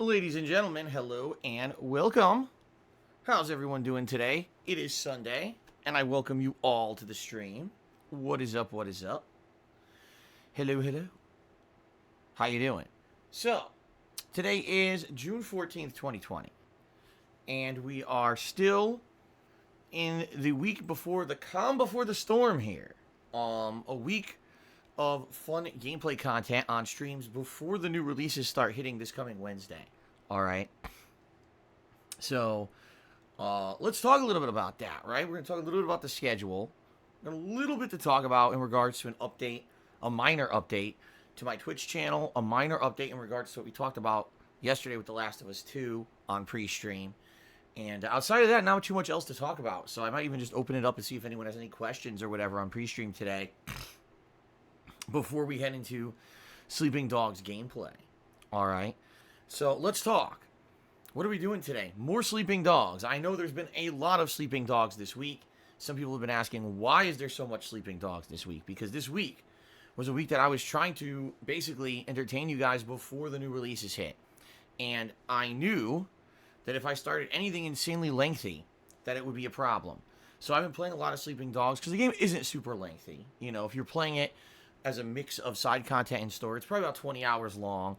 Ladies and gentlemen, hello and welcome. How's everyone doing today? It is Sunday, and I welcome you all to the stream. What is up, what is up? Hello, hello. How you doing? So, today is June 14th, 2020, and we are still in the week before the calm before the storm here. A week of fun gameplay content on streams before the new releases start hitting this coming Wednesday. All right. So, let's talk a little bit about that, right? We're going to talk a little bit about the schedule. A little bit to talk about in regards to an update, a minor update to my Twitch channel, a minor update in regards to what we talked about yesterday with The Last of Us 2 on pre-stream. And outside of that, not too much else to talk about. So I might even just open it up and see if anyone has any questions or whatever on pre-stream today before we head into Sleeping Dogs gameplay. All right. So let's talk. What are we doing today? More Sleeping Dogs. I know there's been a lot of Sleeping Dogs this week. Some people have been asking, why is there so much Sleeping Dogs this week? Because this week was a week that I was trying to basically entertain you guys before the new releases hit. And I knew that if I started anything insanely lengthy, that it would be a problem. So I've been playing a lot of Sleeping Dogs because the game isn't super lengthy. You know, if you're playing it as a mix of side content and story, it's probably about 20 hours long.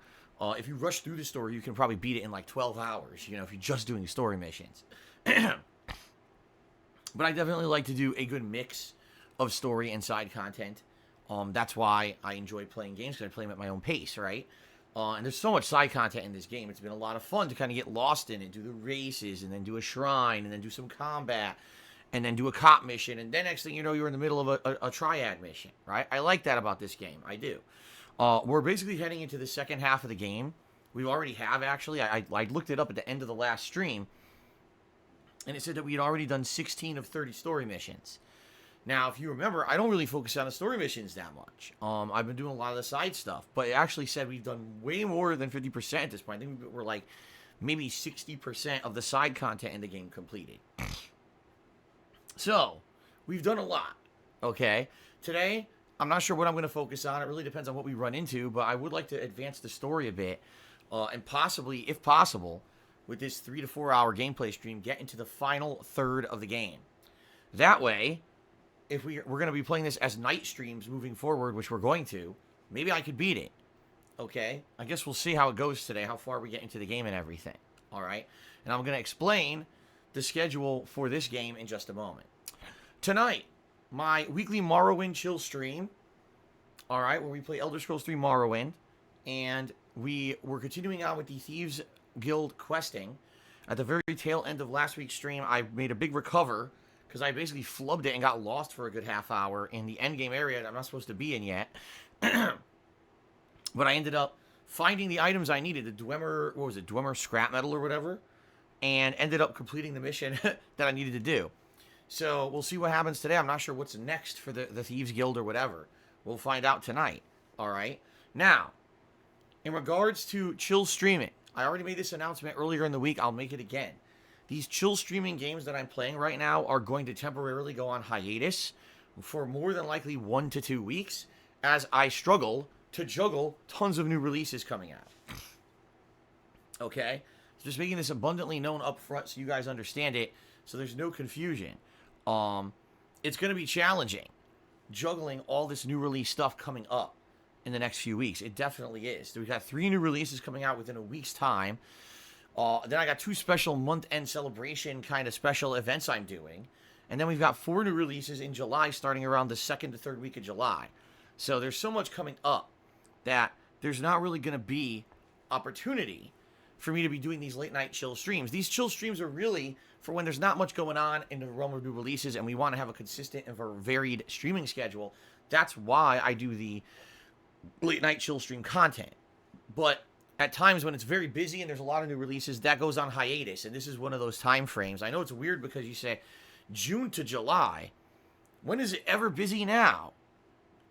If you rush through the story, you can probably beat it in like 12 hours, you know, if you're just doing story missions. But I definitely like to do a good mix of story and side content. That's why I enjoy playing games, because I play them at my own pace, right? And there's so much side content in this game. It's been a lot of fun to kind of get lost in it, do the races, and then do a shrine, and then do some combat, and then do a cop mission, and then next thing you know, you're in the middle of a triad mission, right? I like that about this game. I do. We're basically heading into the second half of the game. We already have, actually. I looked it up at the end of the last stream, and it said that we had already done 16 of 30 story missions. Now, if you remember, I don't really focus on the story missions that much. I've been doing a lot of the side stuff, but it actually said we've done way more than 50% at this point. I think we're like maybe 60% of the side content in the game completed. So, we've done a lot, okay? Today, I'm not sure what I'm going to focus on. It really depends on what we run into, but I would like to advance the story a bit, and possibly, if possible, with this 3 to 4 hour gameplay stream, get into the final third of the game. That way, if we're going to be playing this as night streams moving forward, which we're going to, maybe I could beat it, okay? I guess we'll see how it goes today, how far we get into the game and everything, all right? And I'm going to explain the schedule for this game in just a moment. Tonight, my weekly Morrowind chill stream, all right, where we play Elder Scrolls 3 Morrowind, and we're continuing on with the Thieves Guild questing. At the very tail end of last week's stream, I made a big recover, because I basically flubbed it and got lost for a good half hour in the endgame area that I'm not supposed to be in yet. But I ended up finding the items I needed, the Dwemer, what was it, Dwemer scrap metal or whatever, and ended up completing the mission that I needed to do. So we'll see what happens today. I'm not sure what's next for the Thieves Guild or whatever. We'll find out tonight, all right? Now, in regards to chill streaming, I already made this announcement earlier in the week. I'll make it again. These chill streaming games that I'm playing right now are going to temporarily go on hiatus for more than likely 1 to 2 weeks as I struggle to juggle tons of new releases coming out. Okay? Just making this abundantly known up front so you guys understand it, so there's no confusion. It's going to be challenging juggling all this new release stuff coming up in the next few weeks. It definitely is. We've got 3 new releases coming out within a week's time. Then I got 2 special month-end celebration kind of special events I'm doing. And then we've got 4 new releases in July starting around the 2nd to 3rd week of July. So there's so much coming up that there's not really going to be opportunity for me to be doing these late-night chill streams. These chill streams are really for when there's not much going on in the realm of new releases and we want to have a consistent and varied streaming schedule. That's why I do the late-night chill stream content. But at times when it's very busy and there's a lot of new releases, that goes on hiatus, and this is one of those time frames. I know it's weird because you say June to July. When is it ever busy now?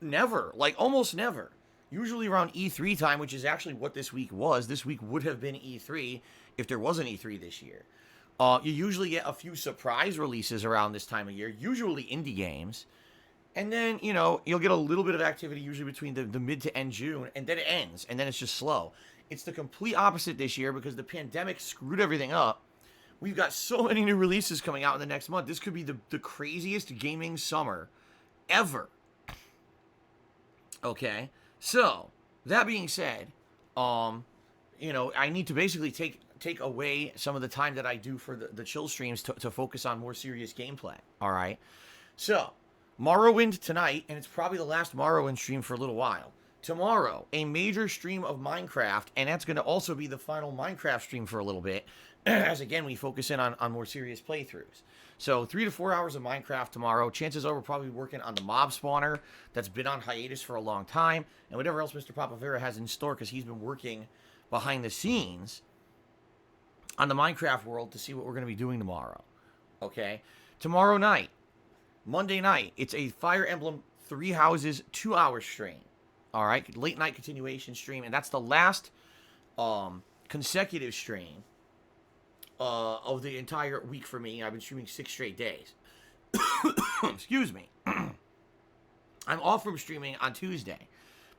Never. Like, almost never. Usually around E3 time, which is actually what this week was. This week would have been E3 if there was an E3 this year. You usually get a few surprise releases around this time of year, usually indie games. And then, you'll get a little bit of activity usually between the mid to end June, and then it ends, and then it's just slow. It's the complete opposite this year because the pandemic screwed everything up. We've got so many new releases coming out in the next month. This could be the craziest gaming summer ever. Okay, so that being said, I need to basically take away some of the time that I do for the chill streams to focus on more serious gameplay. All right, so Morrowind tonight, and it's probably the last Morrowind stream for a little while. Tomorrow, a major stream of Minecraft, and that's going to also be the final Minecraft stream for a little bit, as again, we focus in on more serious playthroughs. So 3 to 4 hours of Minecraft tomorrow. Chances are we're probably working on the mob spawner that's been on hiatus for a long time, and whatever else Mr. Papavera has in store, because he's been working behind the scenes on the Minecraft world to see what we're going to be doing tomorrow. Okay? Tomorrow night, Monday night, it's a Fire Emblem 3 Houses 2-hour stream. All right, late night continuation stream, and that's the last consecutive stream of the entire week for me. I've been streaming 6 straight days. Excuse me. I'm off from streaming on Tuesday,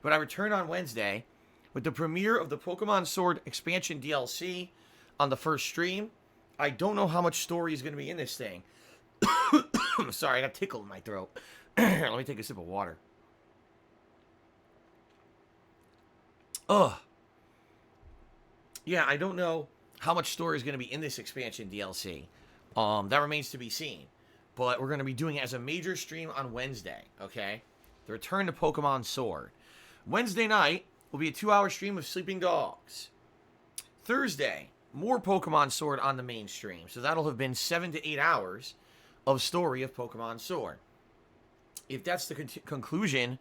but I return on Wednesday with the premiere of the Pokemon Sword expansion DLC on the first stream. I don't know how much story is going to be in this thing. Sorry, I got a tickle in my throat. Here, let me take a sip of water. Ugh. Yeah, I don't know how much story is going to be in this expansion DLC. That remains to be seen. But we're going to be doing it as a major stream on Wednesday, okay? The return to Pokemon Sword. Wednesday night will be a 2-hour stream of Sleeping Dogs. Thursday, more Pokemon Sword on the main stream. So that'll have been 7 to 8 hours of story of Pokemon Sword. If that's the conclusion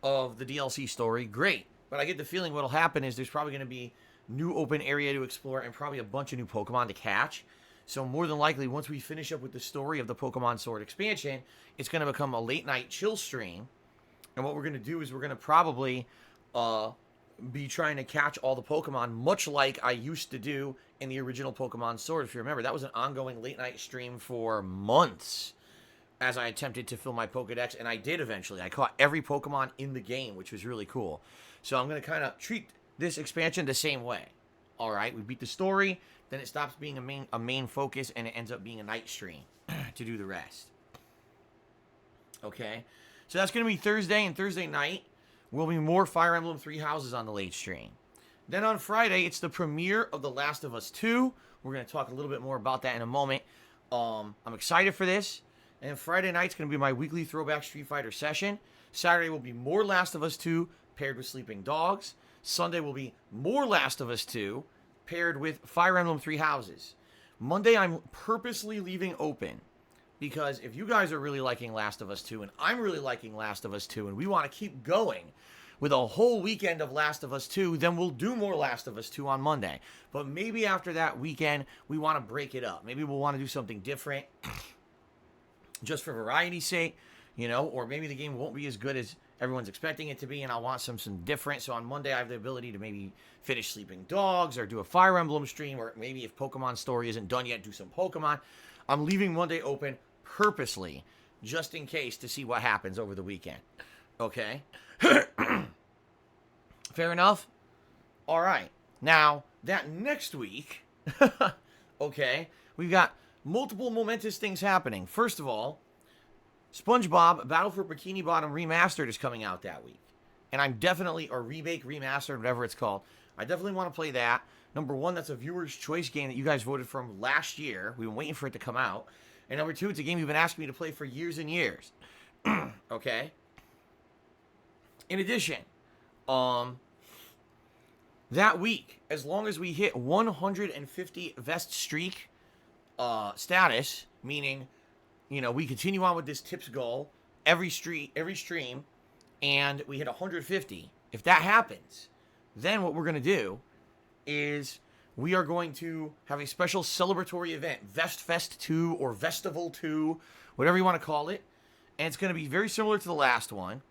of the DLC story, great. But I get the feeling what'll happen is there's probably going to be new open area to explore and probably a bunch of new Pokemon to catch. So more than likely, once we finish up with the story of the Pokemon Sword expansion, it's going to become a late night chill stream. And what we're going to do is we're going to probably be trying to catch all the Pokemon, much like I used to do in the original Pokemon Sword. If you remember, that was an ongoing late night stream for months as I attempted to fill my Pokedex, and I did eventually. I caught every Pokemon in the game, which was really cool. So I'm going to kind of treat this expansion the same way. All right, we beat the story, then it stops being a main focus, and it ends up being a night stream to do the rest. Okay, so that's going to be Thursday, and Thursday night will be more Fire Emblem 3 Houses on the late stream. Then on Friday, it's the premiere of The Last of Us 2. We're going to talk a little bit more about that in a moment. I'm excited for this. And Friday night's going to be my weekly throwback Street Fighter session. Saturday will be more Last of Us 2 paired with Sleeping Dogs. Sunday will be more Last of Us 2 paired with Fire Emblem 3 Houses. Monday, I'm purposely leaving open because if you guys are really liking Last of Us 2 and I'm really liking Last of Us 2 and we want to keep going with a whole weekend of Last of Us 2, then we'll do more Last of Us 2 on Monday. But maybe after that weekend, we want to break it up. Maybe we'll want to do something different just for variety's sake, or maybe the game won't be as good as everyone's expecting it to be, and I want some different. So on Monday, I have the ability to maybe finish Sleeping Dogs or do a Fire Emblem stream, or maybe if Pokemon Story isn't done yet, do some Pokemon. I'm leaving Monday open purposely, just in case, to see what happens over the weekend. Okay? Fair enough? All right. Now, that next week, okay, we've got multiple momentous things happening. First of all, SpongeBob Battle for Bikini Bottom Remastered is coming out that week. And I'm definitely, or Remake, Remastered, whatever it's called, I definitely want to play that. Number one, that's a viewer's choice game that you guys voted from last year. We've been waiting for it to come out. And number two, it's a game you've been asking me to play for years and years. Okay? In addition, that week, as long as we hit 150 vest streak status, meaning, we continue on with this tips goal every stream, and we hit 150. If that happens, then what we're going to do is we are going to have a special celebratory event, Vest Fest 2 or Vestival 2, whatever you want to call it. And it's going to be very similar to the last one.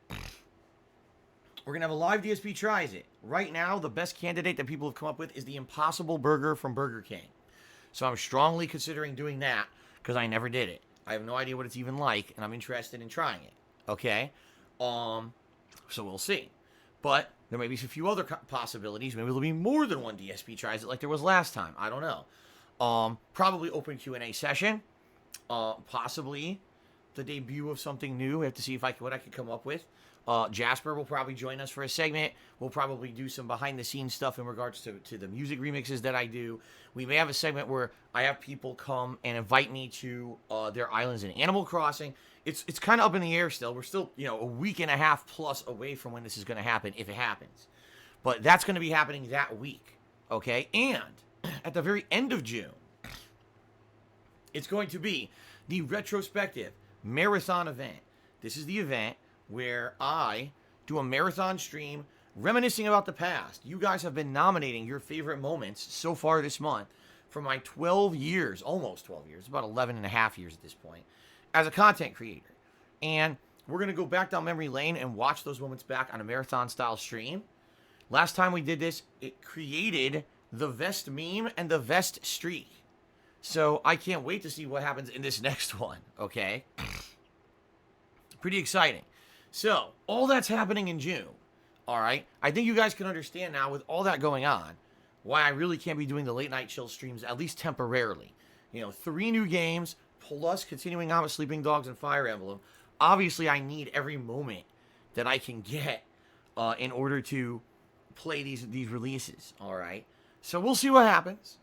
We're going to have a live DSP Tries It. Right now, the best candidate that people have come up with is the Impossible Burger from Burger King. So I'm strongly considering doing that because I never did it. I have no idea what it's even like, and I'm interested in trying it. Okay? So we'll see. But There may be a few other possibilities. Maybe there'll be more than one DSP tries it like there was last time. I don't know. Probably open Q&A session. Possibly the debut of something new. We have to see what I can come up with. Jasper will probably join us for a segment. We'll probably do some behind-the-scenes stuff in regards to the music remixes that I do. We may have a segment where I have people come and invite me to their islands in Animal Crossing. It's kind of up in the air still. We're still, a week and a half plus away from when this is going to happen, if it happens. But that's going to be happening that week, okay? And at the very end of June, it's going to be the Retrospective Marathon event. This is the event where I do a marathon stream reminiscing about the past. You guys have been nominating your favorite moments so far this month for my 12 years, almost 12 years, about 11 and a half years at this point, as a content creator. And we're going to go back down memory lane and watch those moments back on a marathon-style stream. Last time we did this, it created the vest meme and the vest streak. So I can't wait to see what happens in this next one, okay? Pretty exciting. So, all that's happening in June, all right? I think you guys can understand now with all that going on why I really can't be doing the late night chill streams, at least temporarily. 3 new games, plus continuing on with Sleeping Dogs and Fire Emblem. Obviously, I need every moment that I can get in order to play these releases, all right? So, we'll see what happens.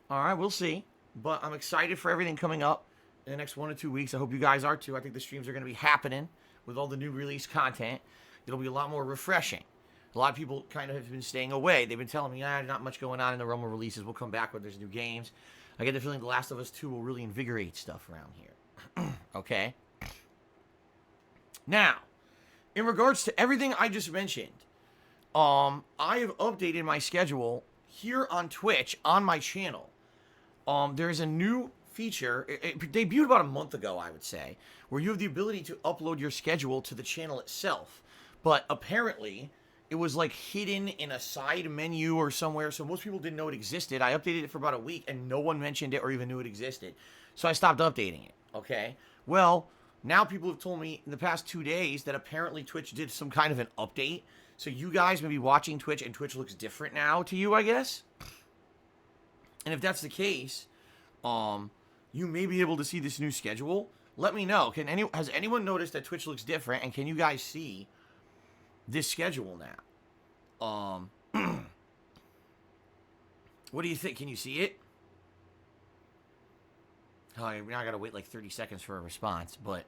All right, we'll see. But I'm excited for everything coming up in the next 1 or 2 weeks. I hope you guys are too. I think the streams are going to be happening with all the new release content. It'll be a lot more refreshing. A lot of people kind of have been staying away. They've been telling me, not much going on in the realm of releases. We'll come back when there's new games. I get the feeling The Last of Us 2 will really invigorate stuff around here. Okay? Now, in regards to everything I just mentioned, I have updated my schedule here on Twitch on my channel. There's a new feature, it debuted about a month ago, I would say, where you have the ability to upload your schedule to the channel itself. But apparently, it was like hidden in a side menu or somewhere, so most people didn't know it existed. I updated it for about a week, and no one mentioned it or even knew it existed. So I stopped updating it, okay? Well, now people have told me in the past 2 days that apparently Twitch did some kind of an update. So you guys may be watching Twitch, and Twitch looks different now to you, I guess? And if that's the case, you may be able to see this new schedule. Let me know. Has anyone noticed that Twitch looks different? And can you guys see this schedule now? What do you think? Can you see it? Oh, now I gotta wait like 30 seconds for a response. But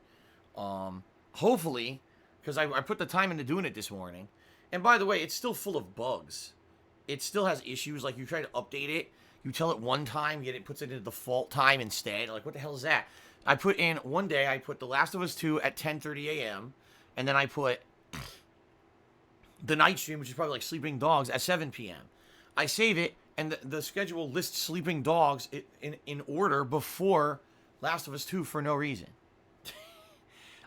hopefully, because I put the time into doing it this morning. And by the way, it's still full of bugs. It still has issues. Like, you try to update it. You tell it one time, yet it puts it in the default time instead. Like, what the hell is that? I put in, one day, I put The Last of Us 2 at 10:30 a.m. And then I put the night stream, which is probably like Sleeping Dogs, at 7 p.m. I save it, and the schedule lists Sleeping Dogs in order before Last of Us 2 for no reason.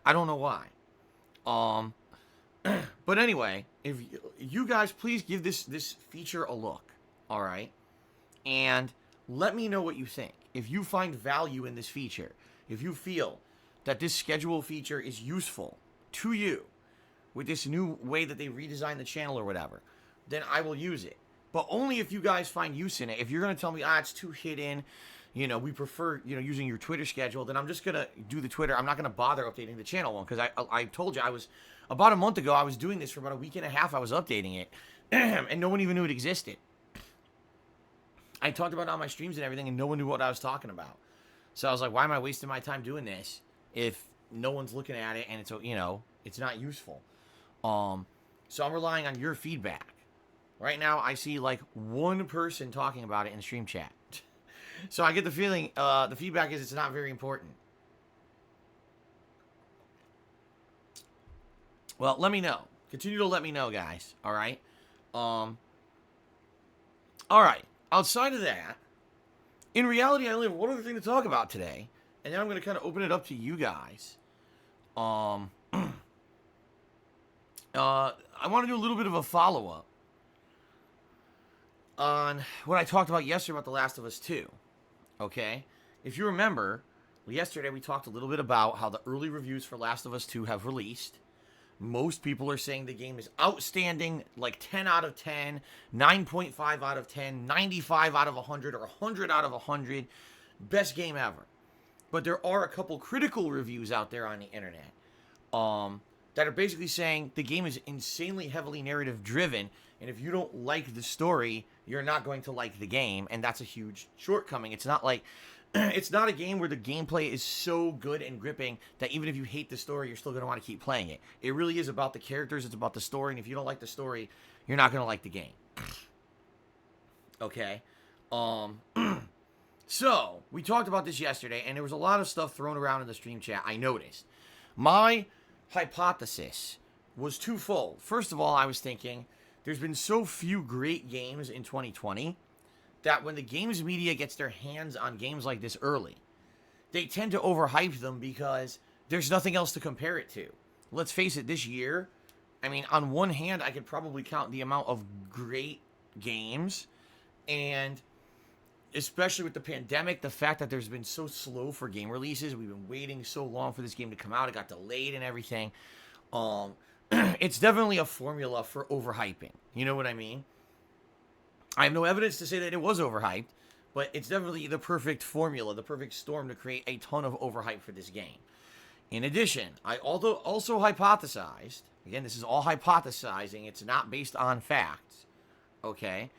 I don't know why. But anyway, if you guys please give this feature a look, all right? And let me know what you think. If you find value in this feature, if you feel that this schedule feature is useful to you with this new way that they redesigned the channel or whatever, then I will use it. But only if you guys find use in it. If you're going to tell me, it's too hidden, we prefer, using your Twitter schedule, then I'm just going to do the Twitter. I'm not going to bother updating the channel one, because I told you about a month ago, I was doing this for about a week and a half. I was updating it, and no one even knew it existed. I talked about it on my streams and everything, and no one knew what I was talking about. So I was like, why am I wasting my time doing this if no one's looking at it and it's not useful? So I'm relying on your feedback. Right now, I see like one person talking about it in the stream chat. So I get the feeling the feedback is it's not very important. Well, let me know. Continue to let me know, guys. All right? All right. Outside of that, in reality, I only have one other thing to talk about today, and then I'm going to kind of open it up to you guys. I want to do a little bit of a follow-up on what I talked about yesterday about The Last of Us 2, okay? If you remember, yesterday we talked a little bit about how the early reviews for Last of Us 2 have released, Most people are saying the game is outstanding, like 10 out of 10, 9.5 out of 10, 95 out of 100, or 100 out of 100. Best game ever. But there are a couple critical reviews out there on the internet that are basically saying the game is insanely heavily narrative driven, and if you don't like the story, you're not going to like the game, and that's a huge shortcoming. It's not like it's not a game where the gameplay is so good and gripping that even if you hate the story, you're still going to want to keep playing it. It really is about the characters, it's about the story, and if you don't like the story, you're not going to like the game. Okay? So, we talked about this yesterday, and there was a lot of stuff thrown around in the stream chat, I noticed. My hypothesis was twofold. First of all, I was thinking, there's been so few great games in 2020 that when the games media gets their hands on games like this early, they tend to overhype them because there's nothing else to compare it to. Let's face it, this year, I mean, on one hand, I could probably count the amount of great games, and especially with the pandemic, the fact that there's been so slow for game releases, we've been waiting so long for this game to come out, it got delayed and everything. It's definitely a formula for overhyping. You know what I mean? I have no evidence to say that it was overhyped, but it's definitely the perfect formula, the perfect storm to create a ton of overhype for this game. In addition, I also hypothesized, again, this is all hypothesizing, it's not based on facts, okay?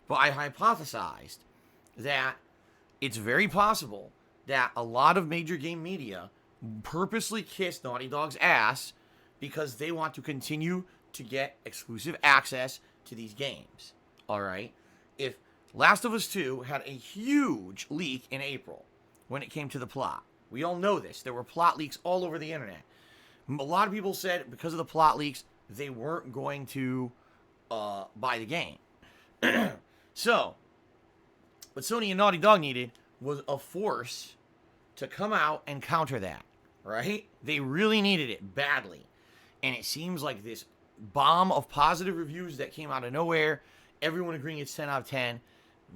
But I hypothesized that it's very possible that a lot of major game media purposely kissed Naughty Dog's ass because they want to continue to get exclusive access to these games. Alright? If Last of Us 2 had a huge leak in April when it came to the plot. We all know this. There were plot leaks all over the internet. A lot of people said because of the plot leaks, they weren't going to buy the game. So, what Sony and Naughty Dog needed was a force to come out and counter that, right? They really needed it badly. And it seems like this bomb of positive reviews that came out of nowhere, everyone agreeing it's 10 out of 10,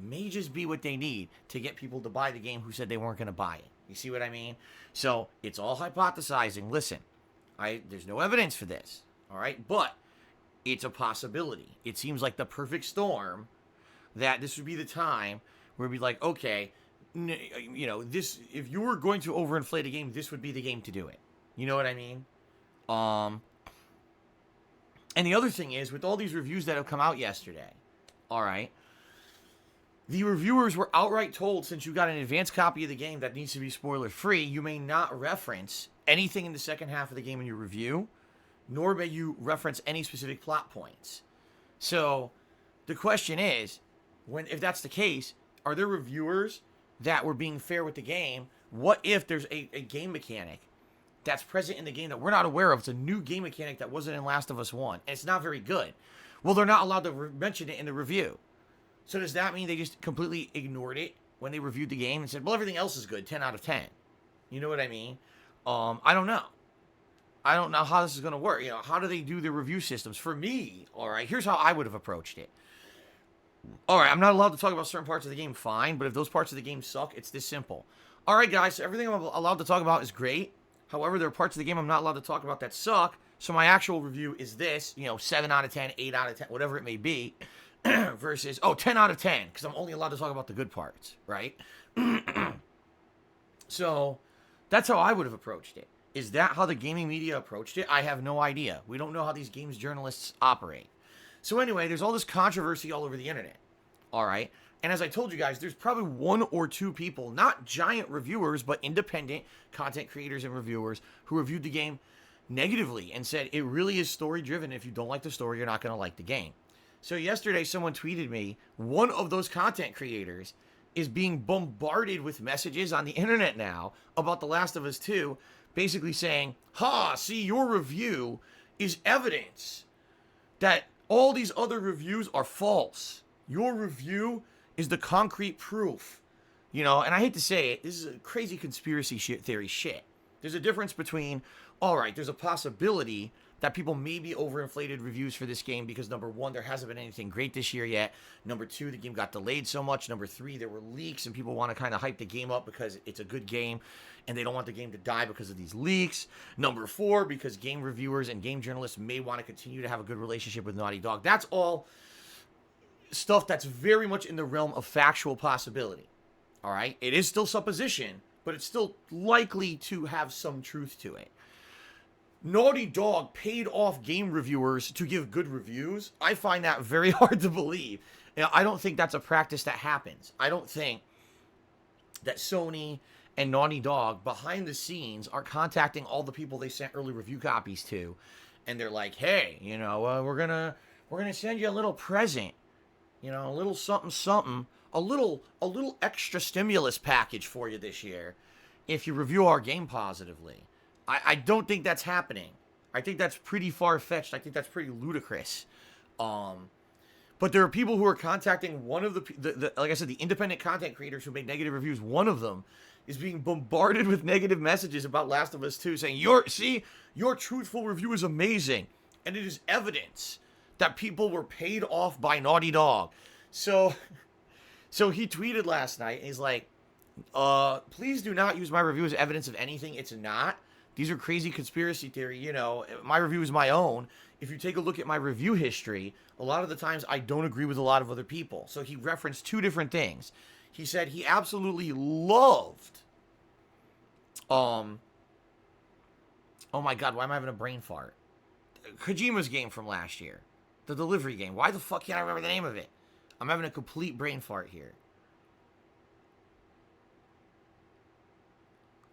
may just be what they need to get people to buy the game who said they weren't going to buy it. You see what I mean? So, it's all hypothesizing. Listen, there's no evidence for this, all right? But it's a possibility. It seems like the perfect storm that this would be the time where we'd be like, okay, you know, this, if you were going to overinflate a game, this would be the game to do it. You know what I mean? And the other thing is, with all these reviews that have come out yesterday, all right, the reviewers were outright told, since you got an advanced copy of the game that needs to be spoiler-free, you may not reference anything in the second half of the game in your review, nor may you reference any specific plot points. So, the question is, if that's the case, are there reviewers that were being fair with the game? What if there's a game mechanic that's present in the game that we're not aware of? It's a new game mechanic that wasn't in Last of Us 1, and it's not very good. Well, they're not allowed to mention it in the review. So does that mean they just completely ignored it when they reviewed the game and said, well, everything else is good, 10 out of 10? You know what I mean? I don't know. I don't know how this is going to work. You know, how do they do the review systems? For me, all right, here's how I would have approached it. All right, I'm not allowed to talk about certain parts of the game, fine, but if those parts of the game suck, it's this simple. All right, guys, so everything I'm allowed to talk about is great. However, there are parts of the game I'm not allowed to talk about that suck, so my actual review is this, you know, 7 out of 10, 8 out of 10, whatever it may be, versus, 10 out of 10, because I'm only allowed to talk about the good parts, right? So, that's how I would have approached it. Is that how the gaming media approached it? I have no idea. We don't know how these games journalists operate. So anyway, there's all this controversy all over the internet, all right? And as I told you guys, there's probably 1 or 2 people, not giant reviewers, but independent content creators and reviewers who reviewed the game negatively and said it really is story-driven. If you don't like the story, you're not going to like the game. So yesterday, someone tweeted me, one of those content creators is being bombarded with messages on the internet now about The Last of Us 2, basically saying, see, your review is evidence that all these other reviews are false. Your review is the concrete proof. You know, and I hate to say it, this is a crazy conspiracy theory shit. There's a difference between, all right, there's a possibility that people maybe overinflated reviews for this game because, number one, there hasn't been anything great this year yet. Number two, the game got delayed so much. Number three, there were leaks and people want to kind of hype the game up because it's a good game and they don't want the game to die because of these leaks. Number four, because game reviewers and game journalists may want to continue to have a good relationship with Naughty Dog. That's all stuff that's very much in the realm of factual possibility. All right? It is still supposition, but it's still likely to have some truth to it. Naughty Dog paid off game reviewers to give good reviews. I find that very hard to believe. I don't think that's a practice that happens. I don't think that Sony and Naughty Dog behind the scenes are contacting all the people they sent early review copies to, and they're like, "Hey, we're gonna send you a little present, a little something something, a little extra stimulus package for you this year, if you review our game positively." I don't think that's happening. I think that's pretty far-fetched. I think that's pretty ludicrous. But there are people who are contacting one of the like I said, the independent content creators who made negative reviews. One of them is being bombarded with negative messages about Last of Us 2, saying, your truthful review is amazing. And it is evidence that people were paid off by Naughty Dog. So he tweeted last night, and he's like, please do not use my review as evidence of anything. It's not. These are crazy conspiracy theory. My review is my own. If you take a look at my review history, a lot of the times I don't agree with a lot of other people. So he referenced two different things. He said he absolutely loved, oh my God, why am I having a brain fart? Kojima's game from last year. The delivery game. Why the fuck can't I remember the name of it? I'm having a complete brain fart here.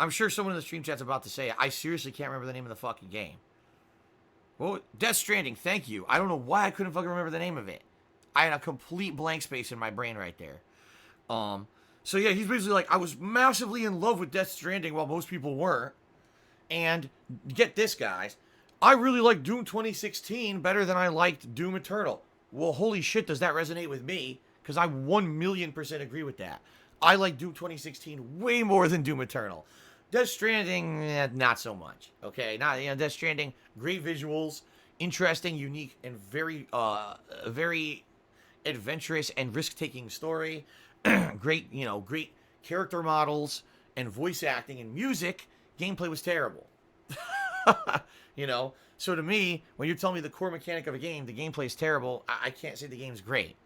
I'm sure someone in the stream chat's about to say it. I seriously can't remember the name of the fucking game. Well, Death Stranding, thank you. I don't know why I couldn't fucking remember the name of it. I had a complete blank space in my brain right there. So yeah, he's basically like, I was massively in love with Death Stranding while most people weren't. And get this, guys. I really like Doom 2016 better than I liked Doom Eternal. Well, holy shit, does that resonate with me? Because I 1,000,000% agree with that. I like Doom 2016 way more than Doom Eternal. Death Stranding, not so much. Okay, Death Stranding, great visuals, interesting, unique, and very adventurous and risk-taking story. Great character models and voice acting and music. Gameplay was terrible. So to me, when you're telling me the core mechanic of a game, the gameplay is terrible, I can't say the game's great.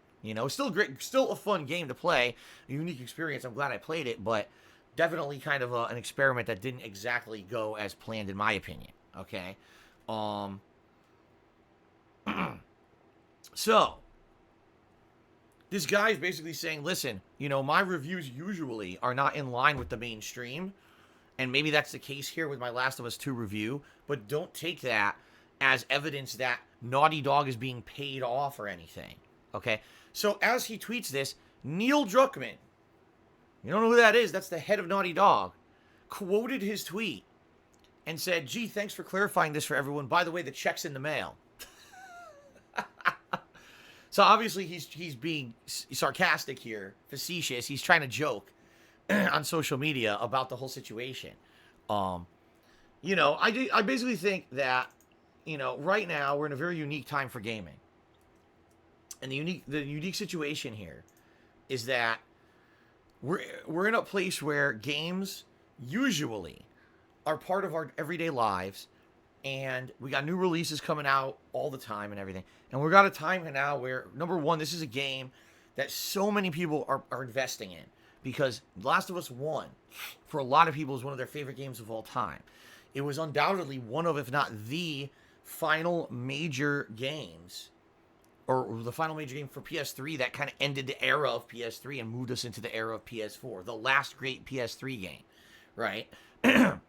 Still great, still a fun game to play, a unique experience. I'm glad I played it, but definitely kind of an experiment that didn't exactly go as planned, in my opinion. Okay, so this guy is basically saying, listen, my reviews usually are not in line with the mainstream, and maybe that's the case here with my Last of Us 2 review, but don't take that as evidence that Naughty Dog is being paid off or anything. Okay, so as he tweets this, Neil Druckmann, you don't know who that is, that's the head of Naughty Dog, quoted his tweet and said, gee, thanks for clarifying this for everyone. By the way, the check's in the mail. So obviously he's being sarcastic here, facetious. He's trying to joke on social media about the whole situation. I basically think that, right now we're in a very unique time for gaming. And the unique situation here is that we're in a place where games usually are part of our everyday lives, and we got new releases coming out all the time and everything. And we've got a time now where, number one, this is a game that so many people are investing in, because Last of Us 1, for a lot of people, is one of their favorite games of all time. It was undoubtedly one of, if not the final major games, or the final major game for PS3 that kind of ended the era of PS3 and moved us into the era of PS4. The last great PS3 game, right? And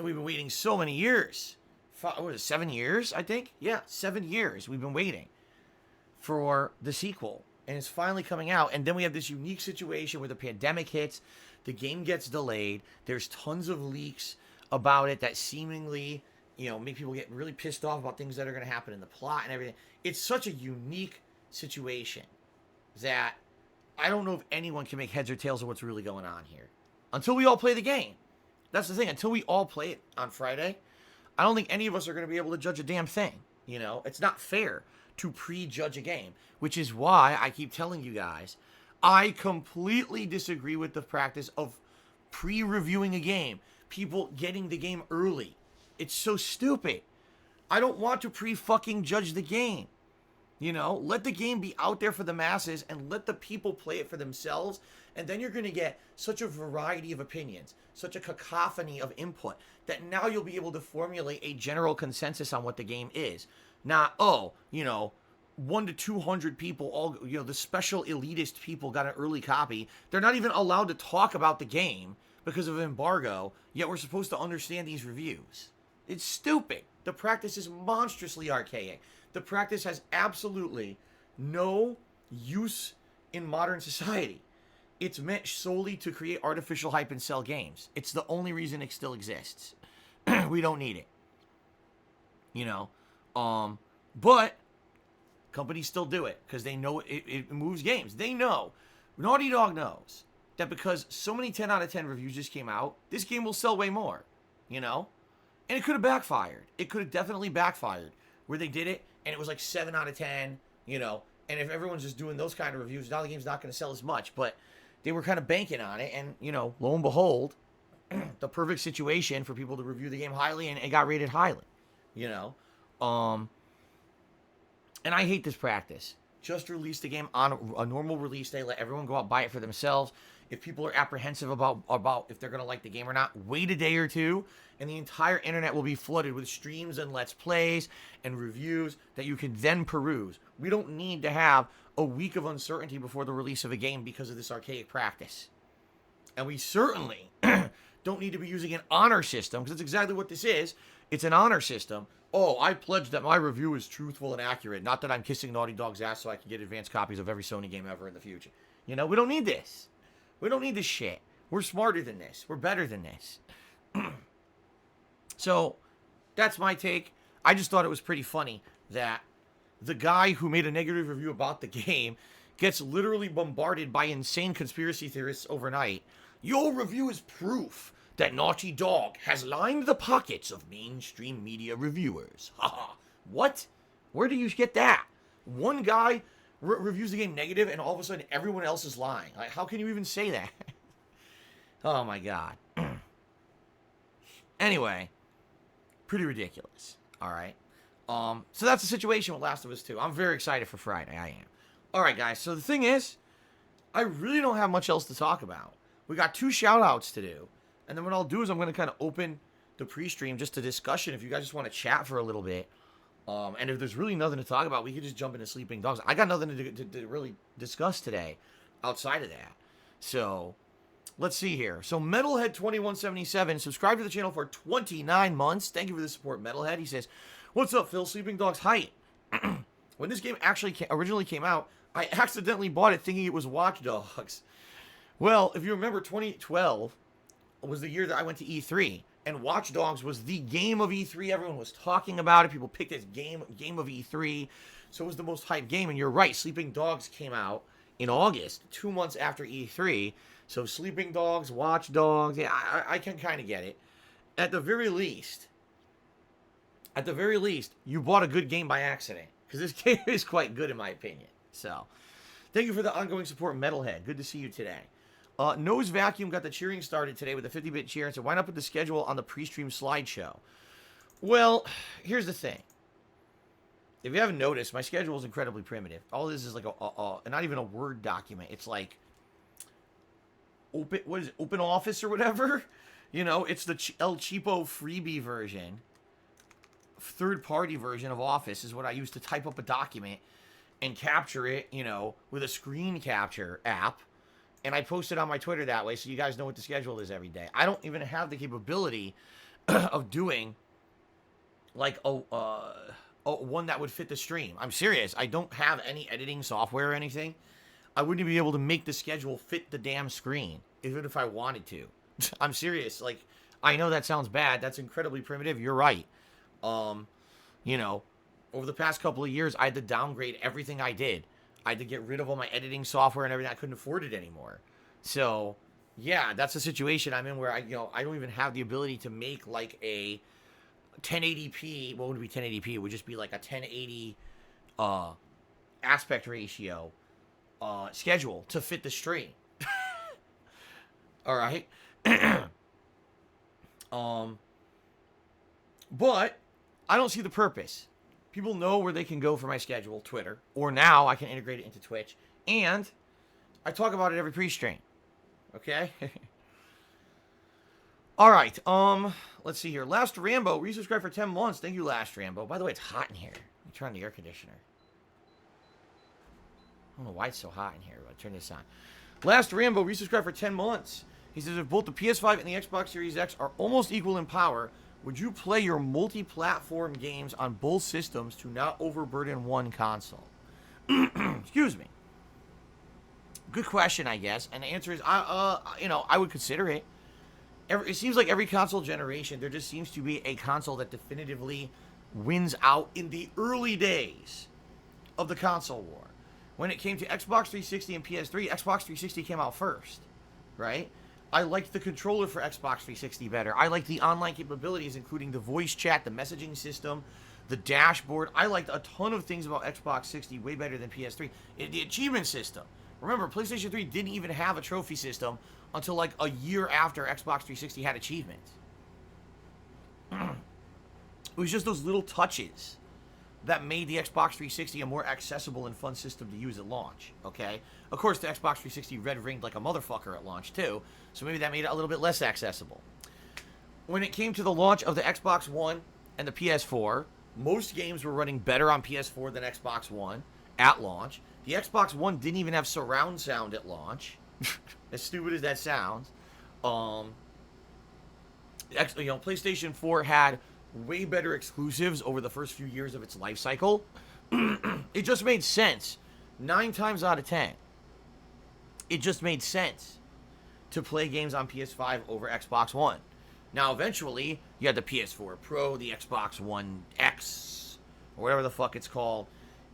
we've been waiting so many years. What was it, 7 years, I think? Yeah, 7 years we've been waiting for the sequel. And it's finally coming out. And then we have this unique situation where the pandemic hits. The game gets delayed. There's tons of leaks about it that seemingly, make people get really pissed off about things that are going to happen in the plot and everything. It's such a unique situation that I don't know if anyone can make heads or tails of what's really going on here until we all play the game. That's the thing. Until we all play it on Friday, I don't think any of us are going to be able to judge a damn thing. You know, it's not fair to prejudge a game, which is why I keep telling you guys, I completely disagree with the practice of pre-reviewing a game, people getting the game early. It's so stupid. I don't want to pre-fucking judge the game. You know, let the game be out there for the masses and let the people play it for themselves. And then you're going to get such a variety of opinions, such a cacophony of input, that now you'll be able to formulate a general consensus on what the game is. Not, oh, you know, 1 to 200 people, all, you know, the special elitist people got an early copy. They're not even allowed to talk about the game because of embargo, yet we're supposed to understand these reviews. It's stupid. The practice is monstrously archaic. The practice has absolutely no use in modern society. It's meant solely to create artificial hype and sell games. It's the only reason it still exists. We don't need it. You know? But companies still do it because they know it moves games. They know. Naughty Dog knows that because so many 10 out of 10 reviews just came out, this game will sell way more. You know? And it could have backfired. It could have definitely backfired where they did it and it was like 7 out of 10, you know. And if everyone's just doing those kind of reviews, now the game's not going to sell as much. But they were kind of banking on it. And, you know, lo and behold, the perfect situation for people to review the game highly, and it got rated highly, you know. And I hate this practice. Just release the game on a normal release day. Let everyone go out and buy it for themselves. If people are apprehensive about if they're going to like the game or not, wait a day or two, and the entire internet will be flooded with streams and Let's Plays and reviews that you can then peruse. We don't need to have a week of uncertainty before the release of a game because of this archaic practice. And we certainly don't need to be using an honor system, because that's exactly what this is. It's an honor system. Oh, I pledge that my review is truthful and accurate. Not that I'm kissing Naughty Dog's ass so I can get advanced copies of every Sony game ever in the future. You know, we don't need this. We don't need this shit. We're smarter than this. We're better than this. So, that's my take. I just thought it was pretty funny that the guy who made a negative review about the game gets literally bombarded by insane conspiracy theorists overnight. Your review is proof that Naughty Dog has lined the pockets of mainstream media reviewers. Haha. What? Where do you get that? One guy reviews the game negative and all of a sudden everyone else is lying. Like, how can you even say that? Oh my god. Anyway, pretty ridiculous. Alright. So that's the situation with Last of Us 2. I'm very excited for Friday. I am. Alright, guys. So the thing is, I really don't have much else to talk about. We got 2 shout-outs to do. And then what I'll do is I'm going to kind of open the pre-stream just to discussion if you guys just want to chat for a little bit. And if there's really nothing to talk about, we could just jump into Sleeping Dogs. I got nothing to really discuss today outside of that. So, let's see here. So, Metalhead2177 subscribed to the channel for 29 months. Thank you for the support, Metalhead. He says, "What's up, Phil? Sleeping Dogs hype." When this game originally came out, I accidentally bought it thinking it was Watch Dogs. Well, if you remember, 2012 was the year that I went to E3, and Watch Dogs was the game of E3. Everyone was talking about it. People picked it as game of E3, so it was the most hyped game. And you're right, Sleeping Dogs came out in August, 2 months after E3. So Sleeping Dogs, Watch Dogs, yeah, I can kind of get it. At the very least, you bought a good game by accident, because this game is quite good in my opinion. So, thank you for the ongoing support, Metalhead. Good to see you today. Nose Vacuum got the cheering started today with a 50-bit cheer and said, "Why not put the schedule on the pre-stream slideshow?" Well, here's the thing. If you haven't noticed, my schedule is incredibly primitive. All this is like not even a Word document. It's like Open Office or whatever. You know, it's the El Cheapo freebie version. Third-party version of Office is what I use to type up a document and capture it, you know, with a screen capture app. And I post it on my Twitter that way so you guys know what the schedule is every day. I don't even have the capability of doing, like, one that would fit the stream. I'm serious. I don't have any editing software or anything. I wouldn't be able to make the schedule fit the damn screen, even if I wanted to. I'm serious. Like, I know that sounds bad. That's incredibly primitive. You're right. You know, over the past couple of years, I had to downgrade everything I did. I had to get rid of all my editing software and everything. I couldn't afford it anymore. So, yeah, that's the situation I'm in where I don't even have the ability to make like a 1080p. What would be 1080p? It would just be like a 1080 aspect ratio schedule to fit the stream. All right. But I don't see the purpose. People know where they can go for my schedule, Twitter, or now I can integrate it into Twitch, and I talk about it every pre-stream. Okay? All right. Let's see here. Last Rambo, resubscribe for 10 months. Thank you, Last Rambo. By the way, it's hot in here. Let me turn on the air conditioner. I don't know why it's so hot in here, but turn this on. Last Rambo, resubscribe for 10 months. He says, if both the PS5 and the Xbox Series X are almost equal in power, would you play your multi-platform games on both systems to not overburden one console? Excuse me. Good question, I guess. And the answer is, I would consider it. It seems like every console generation, there just seems to be a console that definitively wins out in the early days of the console war. When it came to Xbox 360 and PS3, Xbox 360 came out first, right? I liked the controller for Xbox 360 better. I liked the online capabilities, including the voice chat, the messaging system, the dashboard. I liked a ton of things about Xbox 60 way better than PS3. The achievement system. Remember, PlayStation 3 didn't even have a trophy system until like a year after Xbox 360 had achievements. It was just those little touches that made the Xbox 360 a more accessible and fun system to use at launch, okay? Of course, the Xbox 360 red-ringed like a motherfucker at launch, too, so maybe that made it a little bit less accessible. When it came to the launch of the Xbox One and the PS4, most games were running better on PS4 than Xbox One at launch. The Xbox One didn't even have surround sound at launch, as stupid as that sounds. PlayStation 4 had way better exclusives over the first few years of its life cycle. It just made sense. 9 times out of 10. It just made sense to play games on PS5 over Xbox One. Now, eventually, you had the PS4 Pro, the Xbox One X, or whatever the fuck it's called.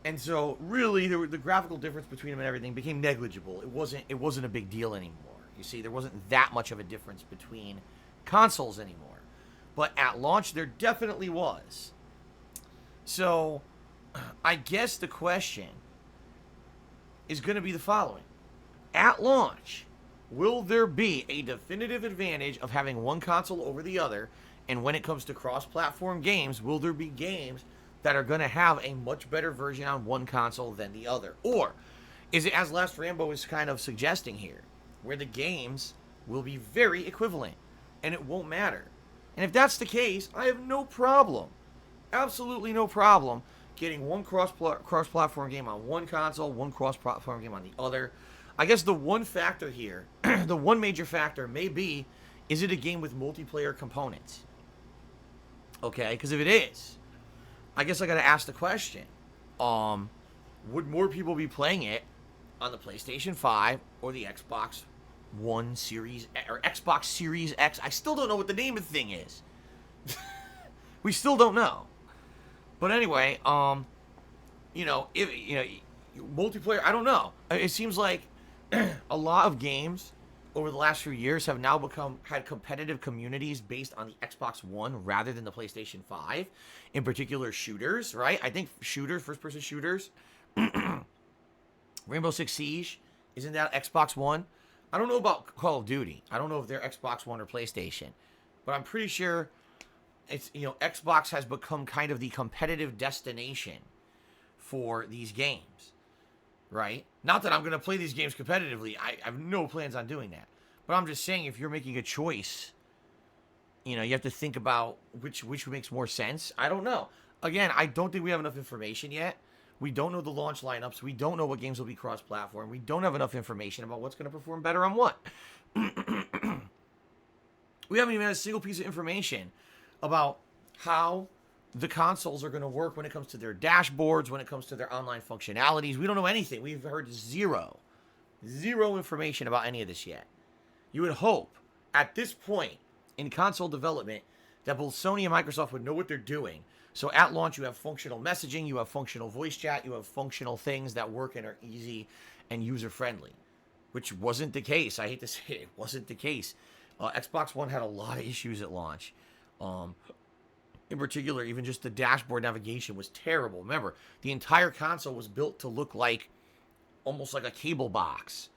And so, really, the graphical difference between them and everything became negligible. It wasn't a big deal anymore. You see, there wasn't that much of a difference between consoles anymore. But at launch, there definitely was. So, I guess the question is going to be the following. At launch, will there be a definitive advantage of having one console over the other? And when it comes to cross-platform games, will there be games that are going to have a much better version on one console than the other? Or is it, as Last Rambo is kind of suggesting here, where the games will be very equivalent and it won't matter? And if that's the case, I have no problem, absolutely no problem, getting one cross-platform game on one console, one cross-platform game on the other. I guess the one factor here, the one major factor may be, is it a game with multiplayer components? Okay, because if it is, I guess I got to ask the question, would more people be playing it on the PlayStation 5 or the Xbox One Series, or Xbox Series X? I still don't know what the name of the thing is. We still don't know. But anyway, multiplayer, I don't know. It seems like a lot of games over the last few years have now had competitive communities based on the Xbox One rather than the PlayStation 5. In particular, shooters, right? I think first-person shooters. Rainbow Six Siege, isn't that Xbox One? I don't know about Call of Duty. I don't know if they're Xbox One or PlayStation. But I'm pretty sure it's, Xbox has become kind of the competitive destination for these games, right? Not that I'm going to play these games competitively. I have no plans on doing that. But I'm just saying, if you're making a choice, you have to think about which makes more sense. I don't know. Again, I don't think we have enough information yet. We don't know the launch lineups. We don't know what games will be cross-platform. We don't have enough information about what's going to perform better on what. We haven't even had a single piece of information about how the consoles are going to work when it comes to their dashboards, when it comes to their online functionalities. We don't know anything. We've heard zero information about any of this yet. You would hope, at this point in console development, that both Sony and Microsoft would know what they're doing. So at launch, you have functional messaging, you have functional voice chat, you have functional things that work and are easy and user-friendly, which wasn't the case. I hate to say it wasn't the case. Xbox One had a lot of issues at launch. In particular, even just the dashboard navigation was terrible. Remember, the entire console was built to look like almost like a cable box,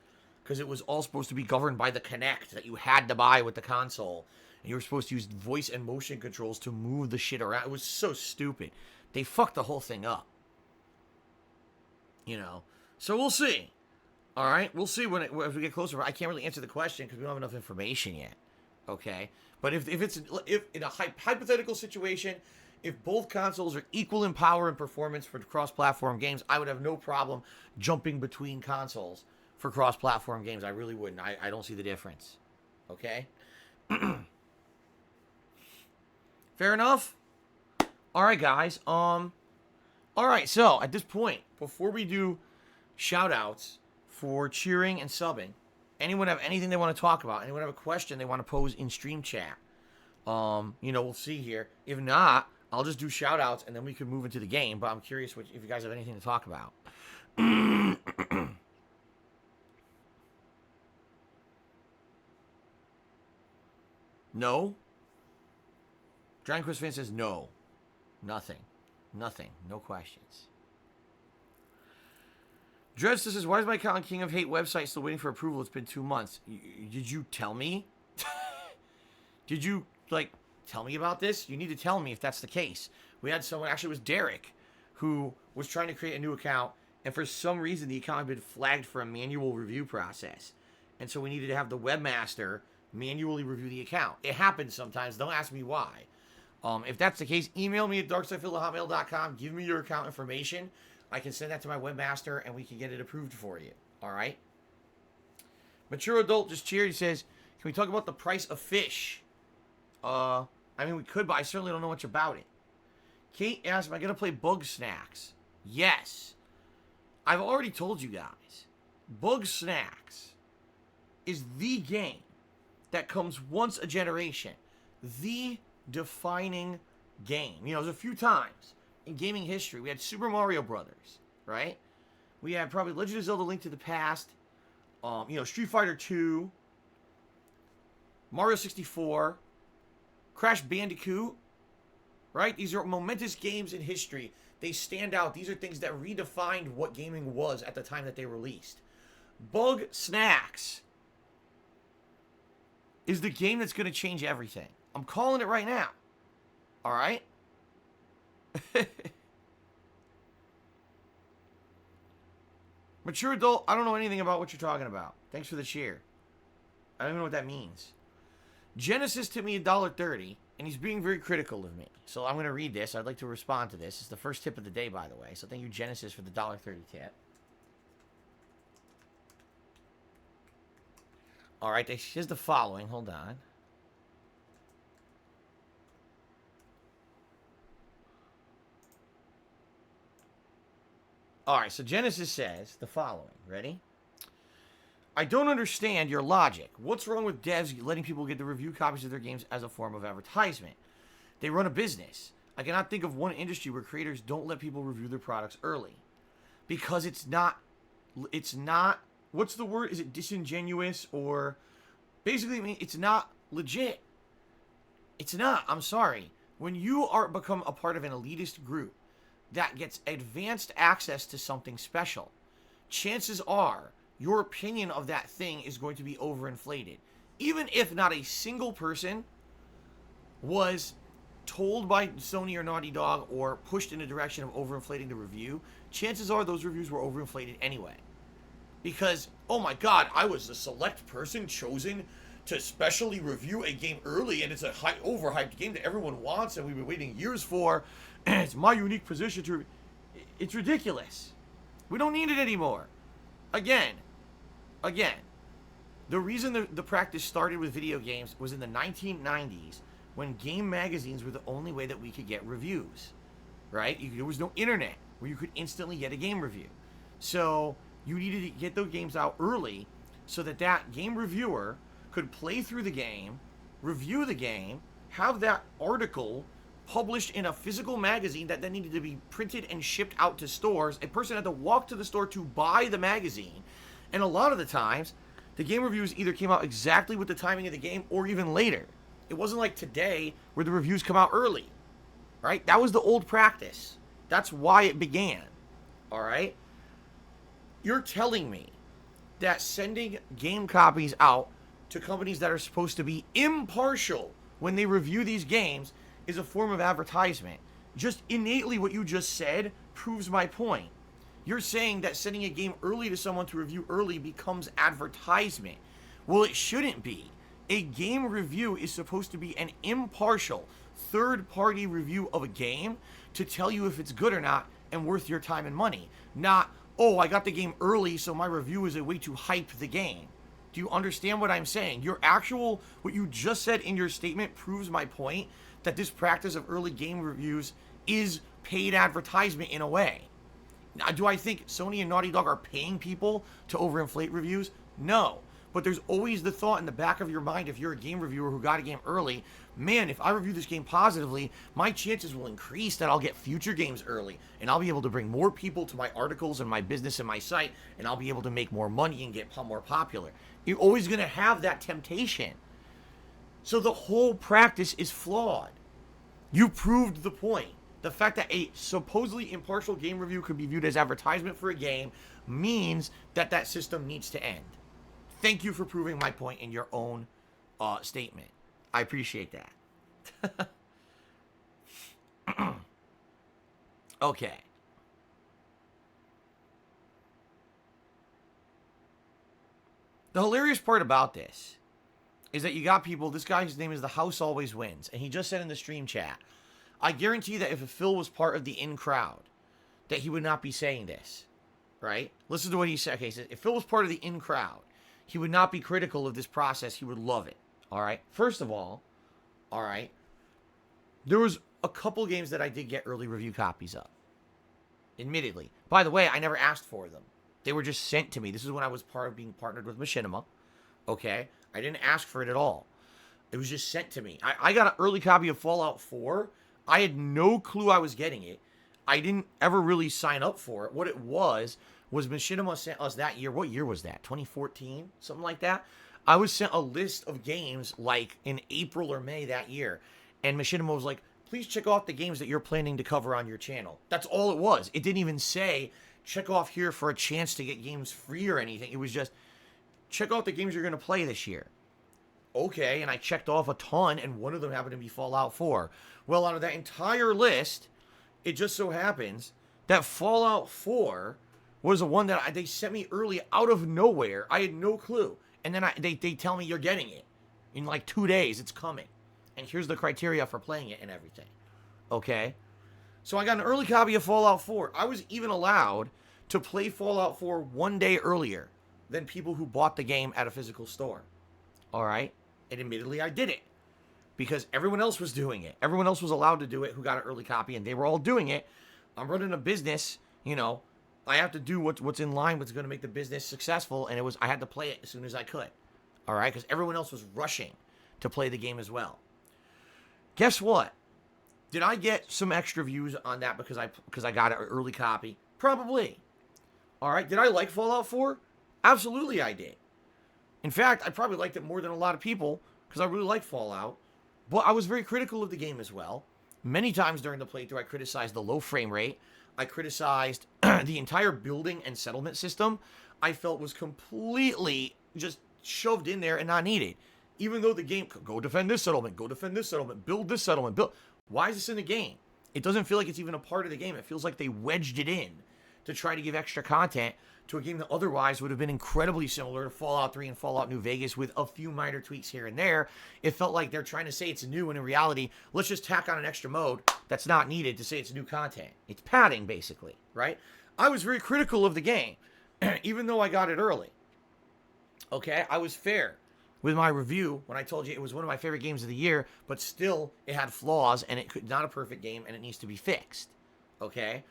because it was all supposed to be governed by the Kinect that you had to buy with the console. And you were supposed to use voice and motion controls to move the shit around. It was so stupid. They fucked the whole thing up. You know? So we'll see. All right? We'll see as we get closer. I can't really answer the question because we don't have enough information yet. Okay? But if in a hypothetical situation, if both consoles are equal in power and performance for cross-platform games, I would have no problem jumping between consoles for cross-platform games. I really wouldn't. I don't see the difference. Okay? Fair enough? All right, guys. All right, so at this point, before we do shout-outs for cheering and subbing, anyone have anything they want to talk about? Anyone have a question they want to pose in stream chat? We'll see here. If not, I'll just do shout-outs, and then we can move into the game. But I'm curious if you guys have anything to talk about. No? Dragon Quest fan says no. Nothing. No questions. Dredge says, why is my account on King of Hate website still waiting for approval? It's been 2 months. Did you tell me? Did you, tell me about this? You need to tell me if that's the case. We had someone, actually it was Derek, who was trying to create a new account, and for some reason the account had been flagged for a manual review process. And so we needed to have the webmaster manually review the account. It happens sometimes. Don't ask me why. If that's the case, email me at darksidephil@hotmail.com. Give me your account information. I can send that to my webmaster, and we can get it approved for you. All right? Mature Adult just cheered. He says, can we talk about the price of fish? We could, but I certainly don't know much about it. Kate asked, am I going to play Bug Snacks? Yes. I've already told you guys. Bug Snacks is the game that comes once a generation. The defining game. There's a few times in gaming history. We had Super Mario Brothers, right? We had probably Legend of Zelda Link to the Past, Street Fighter 2, Mario 64, Crash Bandicoot, right? These are momentous games in history. They stand out. These are things that redefined what gaming was at the time that they released. Bug Snacks is the game that's going to change everything. I'm calling it right now. All right? Mature Adult, I don't know anything about what you're talking about. Thanks for the cheer. I don't even know what that means. Genesis tipped me $1.30, and he's being very critical of me. So I'm going to read this. I'd like to respond to this. It's the first tip of the day, by the way. So thank you, Genesis, for the $1.30 tip. All right, here's the following. Hold on. All right, so Genesis says the following. Ready? I don't understand your logic. What's wrong with devs letting people get the review copies of their games as a form of advertisement? They run a business. I cannot think of one industry where creators don't let people review their products early. Because it's not, what's the word? Is it disingenuous or, basically, it's not legit. It's not, I'm sorry. When you become a part of an elitist group that gets advanced access to something special, chances are your opinion of that thing is going to be overinflated. Even if not a single person was told by Sony or Naughty Dog or pushed in the direction of overinflating the review, chances are those reviews were overinflated anyway. Because, oh my god, I was the select person chosen to specially review a game early, and it's a overhyped game that everyone wants and we've been waiting years for, and it's my unique position to... It's ridiculous. We don't need it anymore. Again, the reason the practice started with video games was in the 1990s when game magazines were the only way that we could get reviews, right? There was no internet where you could instantly get a game review. So you needed to get those games out early so that game reviewer could play through the game, review the game, have that article published in a physical magazine that then needed to be printed and shipped out to stores. A person had to walk to the store to buy the magazine. And a lot of the times, the game reviews either came out exactly with the timing of the game or even later. It wasn't like today where the reviews come out early. right? That was the old practice. That's why it began, all right? You're telling me that sending game copies out to companies that are supposed to be impartial when they review these games is a form of advertisement. Just innately what you just said proves my point. You're saying that sending a game early to someone to review early becomes advertisement. Well, it shouldn't be. A game review is supposed to be an impartial, third-party review of a game to tell you if it's good or not and worth your time and money. Not, oh, I got the game early, so my review is a way to hype the game. Do you understand what I'm saying? What you just said in your statement proves my point that this practice of early game reviews is paid advertisement in a way. Now, do I think Sony and Naughty Dog are paying people to overinflate reviews? No. But there's always the thought in the back of your mind, if you're a game reviewer who got a game early, man, if I review this game positively, my chances will increase that I'll get future games early, and I'll be able to bring more people to my articles and my business and my site, and I'll be able to make more money and get more popular. You're always going to have that temptation. So the whole practice is flawed. You proved the point. The fact that a supposedly impartial game review could be viewed as advertisement for a game means that that system needs to end. Thank you for proving my point in your own statement. I appreciate that. Okay. The hilarious part about this is that you got people, this guy's name is The House Always Wins, and he just said in the stream chat, I guarantee that if Phil was part of the in crowd, that he would not be saying this, right? Listen to what he said. Okay, he said, if Phil was part of the in crowd, he would not be critical of this process. He would love it, all right? First of all right, there was a couple games that I did get early review copies of, admittedly. By the way, I never asked for them. They were just sent to me. This is when I was part of being partnered with Machinima, okay? I didn't ask for it at all. It was just sent to me. I got an early copy of Fallout 4. I had no clue I was getting it. I didn't ever really sign up for it. What it was Machinima sent us that year. What year was that? 2014? Something like that? I was sent a list of games like in April or May that year. And Machinima was like, please check off the games that you're planning to cover on your channel. That's all it was. It didn't even say, check off here for a chance to get games free or anything. It was just, check out the games you're going to play this year. Okay, and I checked off a ton, and one of them happened to be Fallout 4. Well, out of that entire list, it just so happens that Fallout 4 was the one that they sent me early out of nowhere. I had no clue. And then they tell me you're getting it. In like 2 days, it's coming. And here's the criteria for playing it and everything. Okay? So I got an early copy of Fallout 4. I was even allowed to play Fallout 4 1 day earlier than people who bought the game at a physical store. All right? And admittedly, I did it. Because everyone else was doing it. Everyone else was allowed to do it who got an early copy, and they were all doing it. I'm running a business, you know. I have to do what's in line, what's going to make the business successful, and I had to play it as soon as I could. All right? Because everyone else was rushing to play the game as well. Guess what? Did I get some extra views on that because I got an early copy? Probably. All right? Did I like Fallout 4? Absolutely I did. In fact, I probably liked it more than a lot of people because I really like Fallout. But I was very critical of the game as well. Many times during the playthrough, I criticized the low frame rate. I criticized the entire building and settlement system. I felt was completely just shoved in there and not needed. Even though the game, go defend this settlement, build this settlement, build. Why is this in the game? It doesn't feel like it's even a part of the game. It feels like they wedged it in to try to give extra content to a game that otherwise would have been incredibly similar to Fallout 3 and Fallout New Vegas with a few minor tweaks here and there. It felt like they're trying to say it's new, and in reality, let's just tack on an extra mode that's not needed to say it's new content. It's padding, basically, right? I was very critical of the game, even though I got it early. Okay, I was fair with my review when I told you it was one of my favorite games of the year, but still, it had flaws, and it could not a perfect game, and it needs to be fixed. Okay?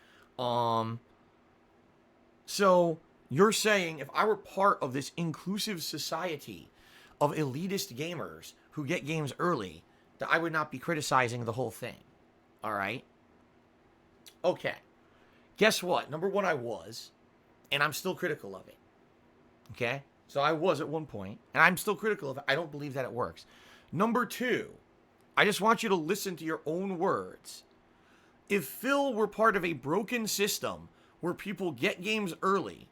So, you're saying if I were part of this inclusive society of elitist gamers who get games early, that I would not be criticizing the whole thing. Alright? Okay. Guess what? Number one, I was, and I'm still critical of it. Okay? So I was at one point, and I'm still critical of it. I don't believe that it works. Number two, I just want you to listen to your own words. If Phil were part of a broken system where people get games early,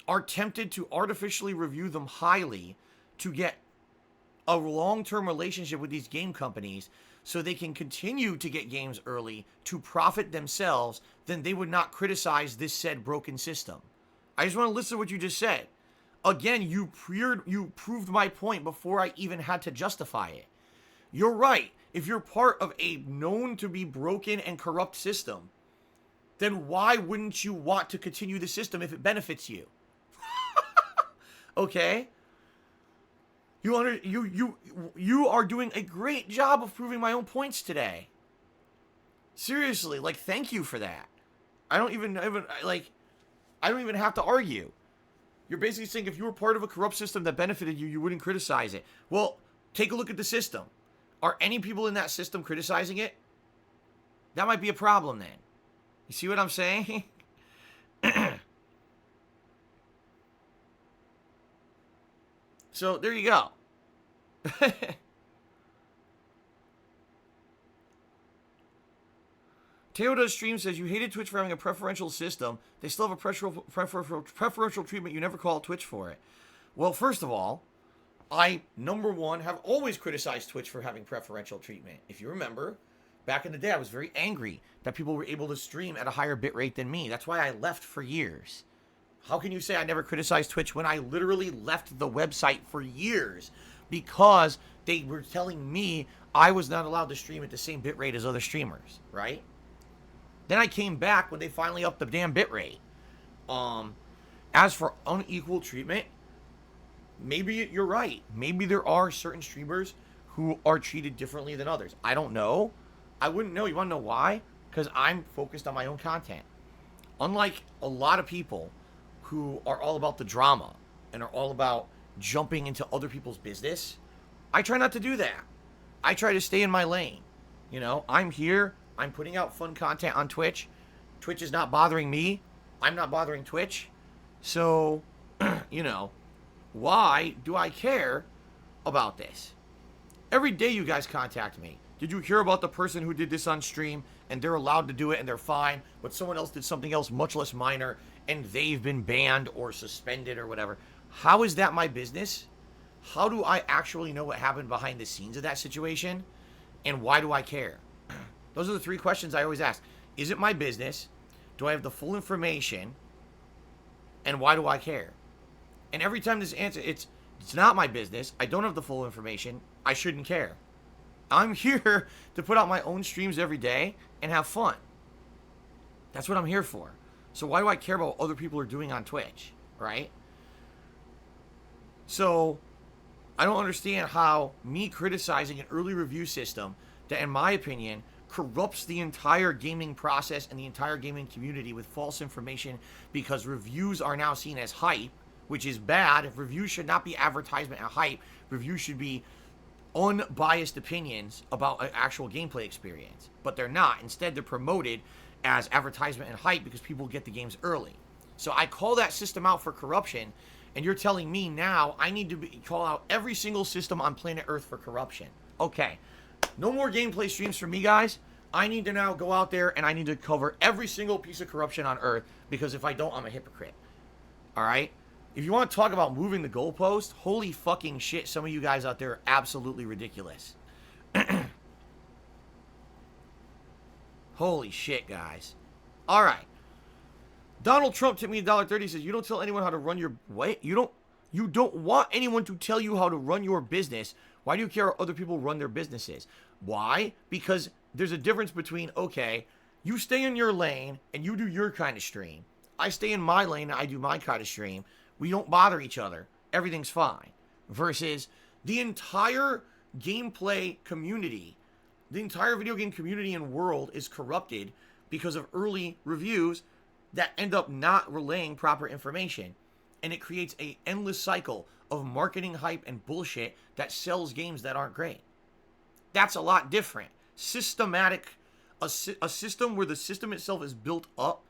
are tempted to artificially review them highly to get a long-term relationship with these game companies so they can continue to get games early to profit themselves, then they would not criticize this said broken system. I just want to listen to what you just said. Again, you proved my point before I even had to justify it. You're right. If you're part of a known to be broken and corrupt system, then why wouldn't you want to continue the system if it benefits you? Okay? You are doing a great job of proving my own points today. Seriously, like, thank you for that. I don't even have to argue. You're basically saying if you were part of a corrupt system that benefited you, you wouldn't criticize it. Well, take a look at the system. Are any people in that system criticizing it? That might be a problem then. You see what I'm saying? So, there you go. Teoda's stream says, you hated Twitch for having a preferential system. They still have a preferential treatment. You never call Twitch for it. Well, first of all, I, number one, have always criticized Twitch for having preferential treatment. If you remember, back in the day, I was very angry that people were able to stream at a higher bitrate than me. That's why I left for years. How can you say I never criticized Twitch when I literally left the website for years because they were telling me I was not allowed to stream at the same bitrate as other streamers, right? Then I came back when they finally upped the damn bitrate. As for unequal treatment, maybe you're right. Maybe there are certain streamers who are treated differently than others. I don't know. I wouldn't know. You want to know why? Because I'm focused on my own content. Unlike a lot of people who are all about the drama and are all about jumping into other people's business, I try not to do that. I try to stay in my lane. You know, I'm here. I'm putting out fun content on Twitch. Twitch is not bothering me. I'm not bothering Twitch. So, you know, why do I care about this? Every day you guys contact me. Did you hear about the person who did this on stream and they're allowed to do it and they're fine, but someone else did something else much less minor and they've been banned or suspended or whatever? How is that my business? How do I actually know what happened behind the scenes of that situation? And why do I care? Those are the three questions I always ask. Is it my business? Do I have the full information? And why do I care? And every time this answer, it's not my business. I don't have the full information. I shouldn't care. I'm here to put out my own streams every day and have fun. That's what I'm here for. So why do I care about what other people are doing on Twitch, right? So I don't understand how me criticizing an early review system that, in my opinion, corrupts the entire gaming process and the entire gaming community with false information because reviews are now seen as hype, which is bad. If reviews should not be advertisement and hype, reviews should be unbiased opinions about an actual gameplay experience. But they're not. Instead, they're promoted as advertisement and hype because people get the games early. So I call that system out for corruption, and you're telling me now I need to call out every single system on planet Earth for corruption. Okay. No more gameplay streams for me, guys. I need to now go out there and I need to cover every single piece of corruption on Earth because if I don't, I'm a hypocrite. Alright? If you want to talk about moving the goalpost, holy fucking shit, some of you guys out there are absolutely ridiculous. Holy shit, guys. Alright. Donald Trump tipped me $1.30, says, you don't tell anyone how to run your... What? You don't want anyone to tell you how to run your business. Why do you care how other people run their businesses? Why? Because there's a difference between, okay, you stay in your lane and you do your kind of stream. I stay in my lane and I do my kind of stream. We don't bother each other. Everything's fine. Versus the entire gameplay community, the entire video game community and world is corrupted because of early reviews that end up not relaying proper information. And it creates an endless cycle of marketing hype and bullshit that sells games that aren't great. That's a lot different. A system where the system itself is built up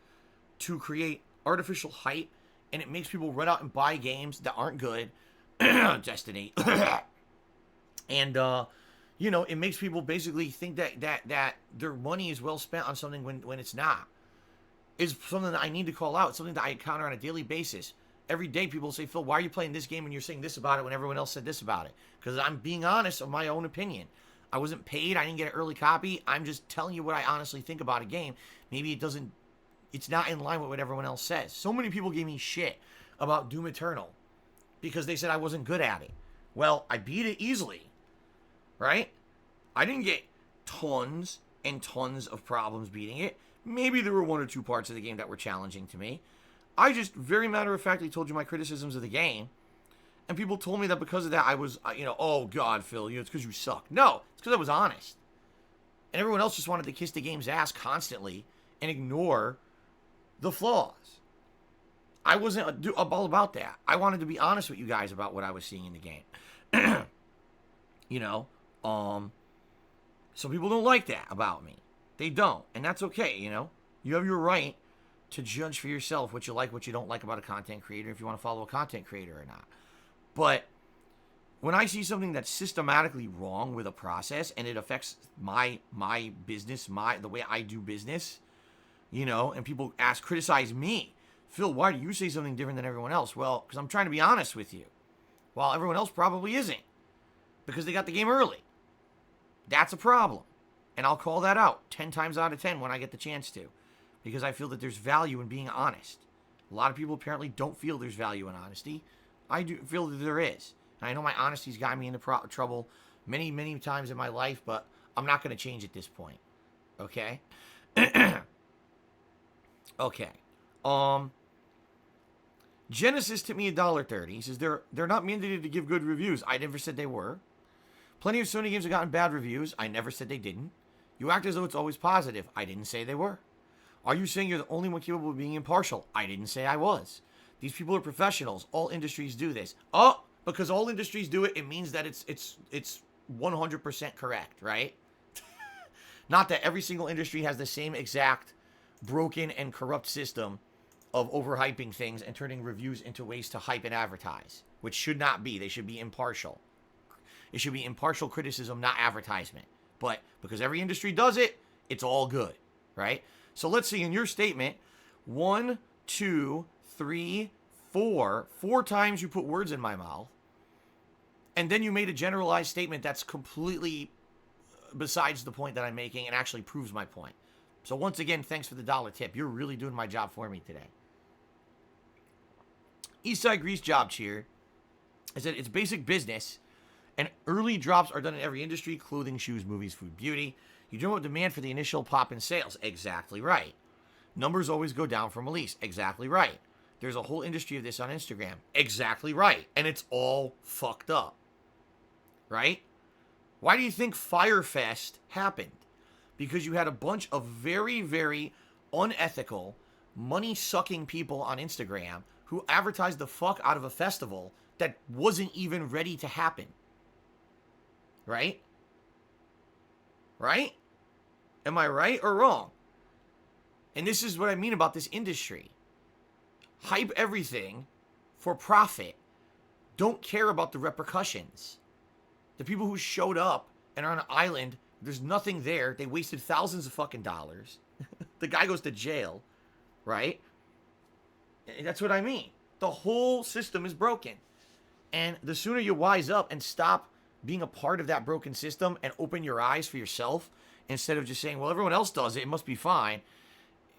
to create artificial hype and it makes people run out and buy games that aren't good. Destiny. And, you know, it makes people basically think that their money is well spent on something when it's not. Is something that I need to call out. It's something that I encounter on a daily basis. Every day people say, Phil, why are you playing this game and you're saying this about it when everyone else said this about it? Because I'm being honest of my own opinion. I wasn't paid. I didn't get an early copy. I'm just telling you what I honestly think about a game. Maybe it's not in line with what everyone else says. So many people gave me shit about Doom Eternal because they said I wasn't good at it. Well, I beat it easily, right? I didn't get tons and tons of problems beating it. Maybe there were one or two parts of the game that were challenging to me. I just very matter-of-factly told you my criticisms of the game. And people told me that because of that, I was, oh, God, Phil, it's because you suck. No, it's because I was honest. And everyone else just wanted to kiss the game's ass constantly and ignore the flaws. I wasn't all about that. I wanted to be honest with you guys about what I was seeing in the game. Some people don't like that about me. They don't, and that's okay, You have your right to judge for yourself what you like, what you don't like about a content creator, if you want to follow a content creator or not. But when I see something that's systematically wrong with a process and it affects my business, the way I do business, and people criticize me, Phil, why do you say something different than everyone else? Well, because I'm trying to be honest with you, while everyone else probably isn't, because they got the game early. That's a problem. And I'll call that out 10 times out of 10 when I get the chance to. Because I feel that there's value in being honest. A lot of people apparently don't feel there's value in honesty. I do feel that there is. And I know my honesty's got me into trouble many, many times in my life, but I'm not going to change at this point. Okay? Okay. Genesis tipped me $1.30. He says they're not mandated to give good reviews. I never said they were. Plenty of Sony games have gotten bad reviews. I never said they didn't. You act as though it's always positive. I didn't say they were. Are you saying you're the only one capable of being impartial? I didn't say I was. These people are professionals. All industries do this. Oh, because all industries do it, it means that it's 100% correct, right? Not that every single industry has the same exact broken and corrupt system of overhyping things and turning reviews into ways to hype and advertise, which should not be. They should be impartial. It should be impartial criticism, not advertisement. But because every industry does it, it's all good, right? So let's see, in your statement, 1, 2, 3, 4 times you put words in my mouth, and then you made a generalized statement that's completely besides the point that I'm making and actually proves my point. So once again, thanks for the $1 tip. You're really doing my job for me today. Eastside Grease Job Cheer. I said, it's basic business. And early drops are done in every industry: clothing, shoes, movies, food, beauty. You don't have demand for the initial pop in sales. Exactly right. Numbers always go down from release. Exactly right. There's a whole industry of this on Instagram. Exactly right. And it's all fucked up. Right? Why do you think Firefest happened? Because you had a bunch of very, very unethical, money-sucking people on Instagram who advertised the fuck out of a festival that wasn't even ready to happen. Right? Right? Am I right or wrong? And this is what I mean about this industry. Hype everything for profit. Don't care about the repercussions. The people who showed up and are on an island, there's nothing there. They wasted thousands of fucking dollars. The guy goes to jail. Right? And that's what I mean. The whole system is broken. And the sooner you wise up and stop being a part of that broken system and open your eyes for yourself, instead of just saying, well, everyone else does it, it must be fine,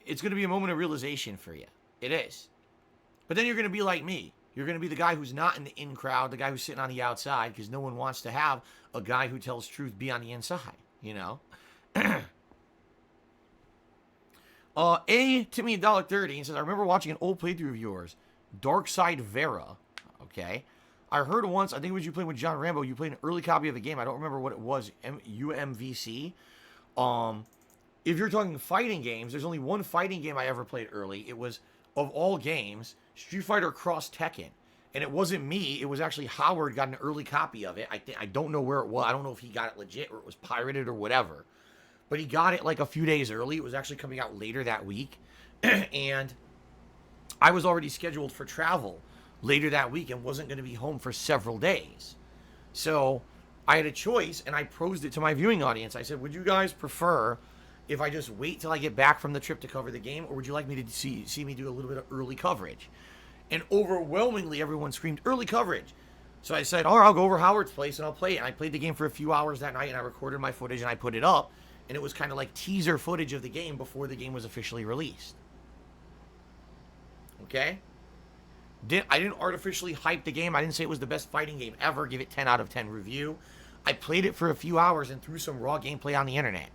it's going to be a moment of realization for you. It is. But then you're going to be like me. You're going to be the guy who's not in the in crowd, the guy who's sitting on the outside, because no one wants to have a guy who tells truth be on the inside, A tipped me $1.30 and says, I remember watching an old playthrough of yours, Dark Side Vera. Okay. I heard once, I think it was you playing with John Rambo, you played an early copy of a game. I don't remember what it was, UMVC. If you're talking fighting games, there's only one fighting game I ever played early. It was, of all games, Street Fighter Cross Tekken. And it wasn't me, it was actually Howard got an early copy of it. I don't know where it was. I don't know if he got it legit or it was pirated or whatever. But he got it like a few days early. It was actually coming out later that week. And I was already scheduled for travel later that week and wasn't going to be home for several days. So I had a choice, and I posed it to my viewing audience. I said, would you guys prefer if I just wait till I get back from the trip to cover the game, or would you like me to see me do a little bit of early coverage? And overwhelmingly, everyone screamed early coverage. So I said, all right, I'll go over Howard's place and I'll play it. And I played the game for a few hours that night, and I recorded my footage and I put it up. And it was kind of like teaser footage of the game before the game was officially released. Okay? I didn't artificially hype the game. I didn't say it was the best fighting game ever. Give it 10 out of 10 review. I played it for a few hours and threw some raw gameplay on the internet.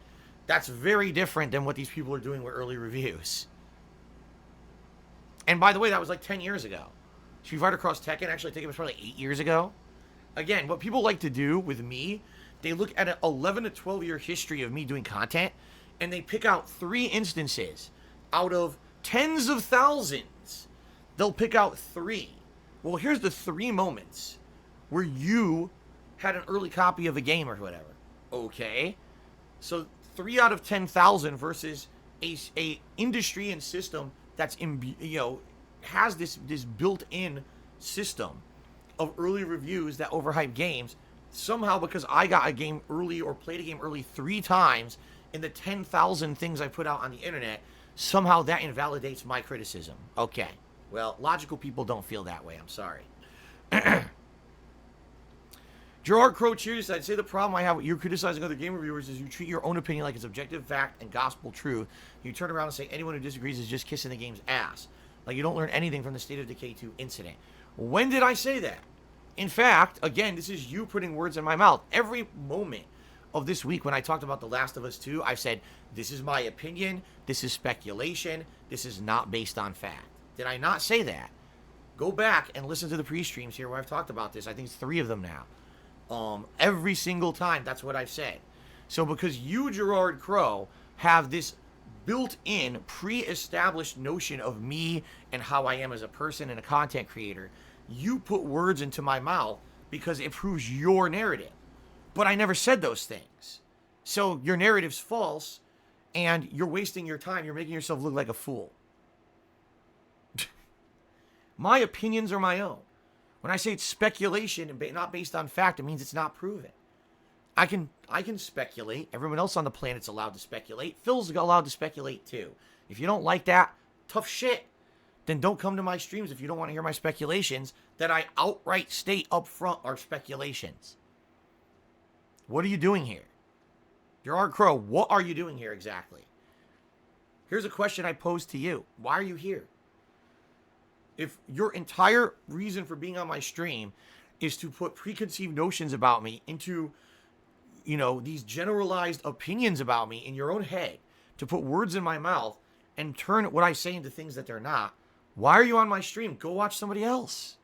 That's very different than what these people are doing with early reviews. And by the way, that was like 10 years ago. Street Fighter Cross Tekken, actually, I think it was probably 8 years ago. Again, what people like to do with me, they look at an 11 to 12 year history of me doing content, and they pick out 3 instances out of tens of thousands. They'll pick out 3. Well, here's the 3 moments where you had an early copy of a game or whatever. Okay. So 3 out of 10,000 versus a industry and system that's has this built-in system of early reviews that overhype games. Somehow, because I got a game early or played a game early 3 times in the 10,000 things I put out on the internet, somehow that invalidates my criticism. Okay. Well, logical people don't feel that way. I'm sorry. Gerard Crow Cheers, I'd say the problem I have with you criticizing other game reviewers is you treat your own opinion like it's objective fact and gospel truth. You turn around and say anyone who disagrees is just kissing the game's ass. Like you don't learn anything from the State of Decay 2 incident. When did I say that? In fact, again, this is you putting words in my mouth. Every moment of this week when I talked about The Last of Us 2, I've said, this is my opinion, this is speculation, this is not based on fact. Did I not say that? Go back and listen to the pre-streams here where I've talked about this. I think it's 3 of them now. Every single time, that's what I've said. So because you, Gerard Crow, have this built-in, pre-established notion of me and how I am as a person and a content creator, you put words into my mouth because it proves your narrative. But I never said those things. So your narrative's false, and you're wasting your time. You're making yourself look like a fool. My opinions are my own. When I say it's speculation and not based on fact, it means it's not proven. I can speculate. Everyone else on the planet's allowed to speculate. Phil's allowed to speculate too. If you don't like that, tough shit. Then don't come to my streams if you don't want to hear my speculations that I outright state up front are speculations. What are you doing here? Gerard Crow, what are you doing here exactly? Here's a question I pose to you. Why are you here? If your entire reason for being on my stream is to put preconceived notions about me into, these generalized opinions about me in your own head, to put words in my mouth and turn what I say into things that they're not, why are you on my stream? Go watch somebody else.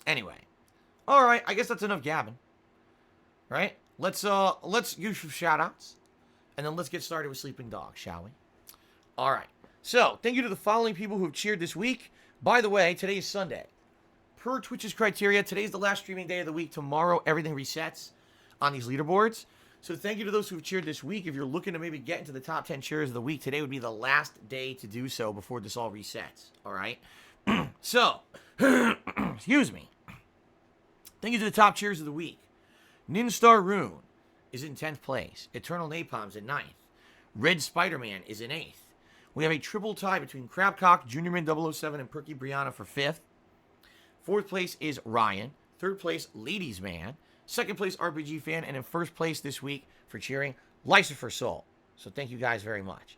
Anyway. All right, I guess that's enough gabbing. Right? Let's give some shout-outs, and then let's get started with Sleeping Dog, shall we? All right. So, thank you to the following people who have cheered this week. By the way, today is Sunday. Per Twitch's criteria, today's the last streaming day of the week. Tomorrow, everything resets on these leaderboards. So, thank you to those who have cheered this week. If you're looking to maybe get into the top 10 cheers of the week, today would be the last day to do so before this all resets. All right? So, excuse me. Thank you to the top cheers of the week. Ninstar Rune is in 10th place. Eternal Napalm's in 9th. Red Spider-Man is in 8th. We have a triple tie between Crabcock, Juniorman 007, and Perky Brianna for 5th. 4th place is Ryan. 3rd place, Ladies Man. 2nd place, RPG Fan. And in 1st place this week for cheering, Lucifer Soul. So thank you guys very much.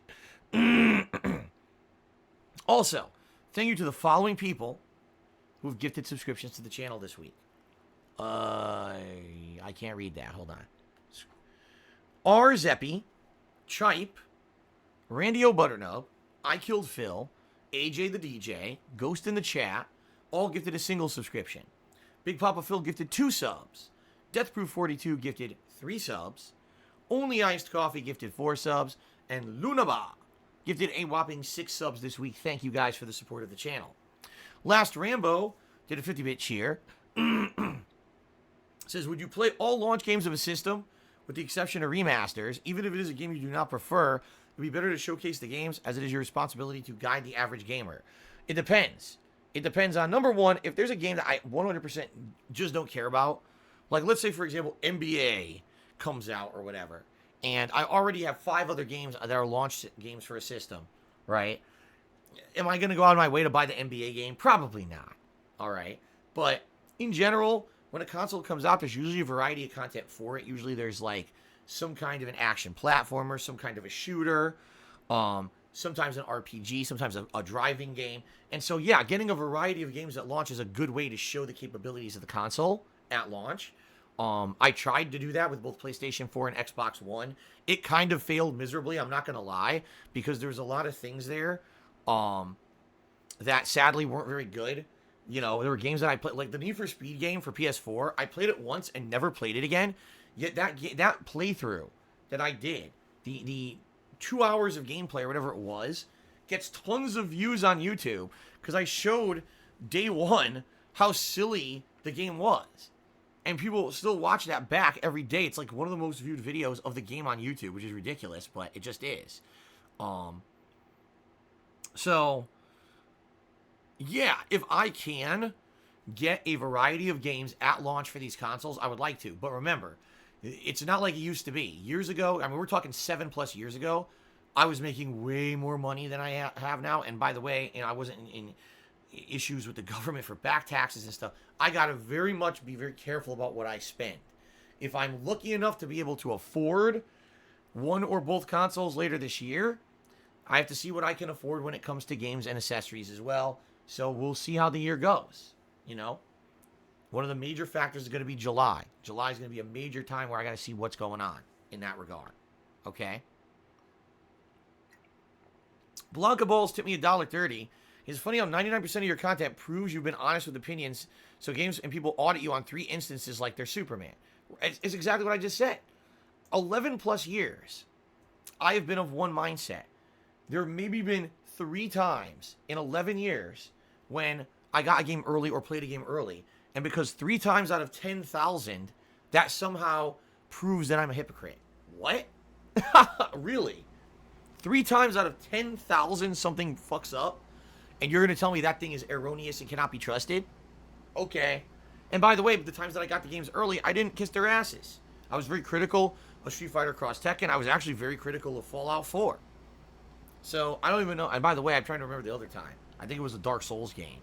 Also, thank you to the following people who've gifted subscriptions to the channel this week. I can't read that. Hold on. R. Zeppi, Chipe, Randy O'Butternub, I Killed Phil, AJ the DJ, Ghost in the Chat, all gifted a single subscription. Big Papa Phil gifted 2 subs. Deathproof42 gifted 3 subs. Only Iced Coffee gifted 4 subs. And Lunaba gifted a whopping 6 subs this week. Thank you guys for the support of the channel. Last Rambo did a 50-bit cheer. Says, would you play all launch games of a system with the exception of remasters, even if it is a game you do not prefer, It'd be better to showcase the games as it is your responsibility to guide the average gamer. It depends. It depends on, number one, if there's a game that I 100% just don't care about. Like, let's say, for example, NBA comes out or whatever, and I already have 5 other games that are launched games for a system, right? Am I going to go out of my way to buy the NBA game? Probably not, all right? But in general, when a console comes out, there's usually a variety of content for it. Usually there's, like, some kind of an action platformer, some kind of a shooter, sometimes an RPG, sometimes a driving game. And so, yeah, getting a variety of games at launch is a good way to show the capabilities of the console at launch. I tried to do that with both PlayStation 4 and Xbox One. It kind of failed miserably, I'm not going to lie, because there's a lot of things there that sadly weren't very good. You know, there were games that I played, like the Need for Speed game for PS4. I played it once and never played it again. Yet that playthrough that I did, the 2 hours of gameplay or whatever it was, gets tons of views on YouTube because I showed day one how silly the game was. And people still watch that back every day. It's like one of the most viewed videos of the game on YouTube, which is ridiculous, but it just is. So, yeah, if I can get a variety of games at launch for these consoles, I would like to. But remember, it's not like it used to be. Years ago, I mean, we're talking 7+ years ago, I was making way more money than I have now. And by the way, you know, I wasn't in issues with the government for back taxes and stuff. I got to be very careful about what I spend. If I'm lucky enough to be able to afford one or both consoles later this year, I have to see what I can afford when it comes to games and accessories as well. So we'll see how the year goes, you know. One of the major factors is going to be July. July is going to be a major time where I got to see what's going on in that regard. Okay? Blanca Bowles tipped me $1.30. It's funny how 99% of your content proves you've been honest with opinions, so games and people audit you on 3 instances like they're Superman. It's exactly what I just said. 11+ years, I have been of one mindset. There have maybe been 3 times in 11 years when I got a game early or played a game early. And because 3 times out of 10,000, that somehow proves that I'm a hypocrite. What? Really? 3 times out of 10,000 something fucks up? And you're going to tell me that thing is erroneous and cannot be trusted? Okay. And by the way, the times that I got the games early, I didn't kiss their asses. I was very critical of Street Fighter Cross Tekken. I was actually very critical of Fallout 4. So, I don't even know. And by the way, I'm trying to remember the other time. I think it was a Dark Souls game.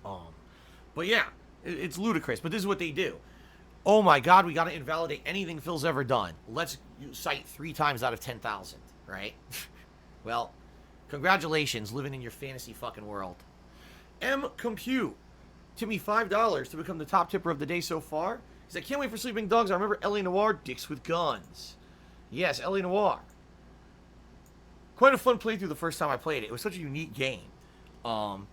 But yeah, it's ludicrous. But this is what they do. Oh my God, we got to invalidate anything Phil's ever done. Let's cite 3 times out of 10,000, right? Well, congratulations, living in your fantasy fucking world. M Compute tipped me $5 to become the top tipper of the day so far. He said, can't wait for Sleeping Dogs. I remember L.A. Noire, Dicks with Guns. Yes, L.A. Noire. Quite a fun playthrough the first time I played it. It was such a unique game. And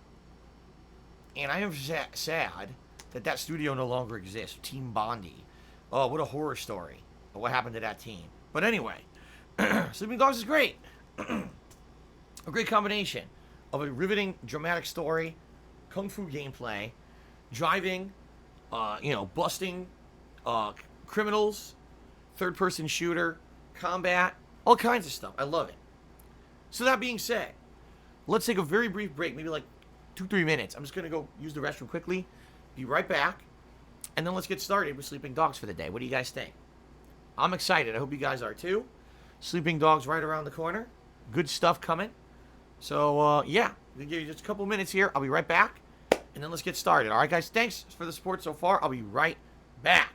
I am sad that studio no longer exists. Team Bondi. Oh, what a horror story. But what happened to that team? But anyway, Sleeping Dogs is great. A great combination of a riveting, dramatic story, kung fu gameplay, driving, busting criminals, third-person shooter, combat, all kinds of stuff. I love it. So that being said, let's take a very brief break, maybe like 2-3 minutes. I'm just going to go use the restroom quickly, be right back, and then let's get started with Sleeping Dogs for the day. What do you guys think? I'm excited. I hope you guys are too. Sleeping Dogs right around the corner. Good stuff coming. So, yeah, we'll give you just a couple minutes here. I'll be right back, and then let's get started. All right, guys, thanks for the support so far. I'll be right back.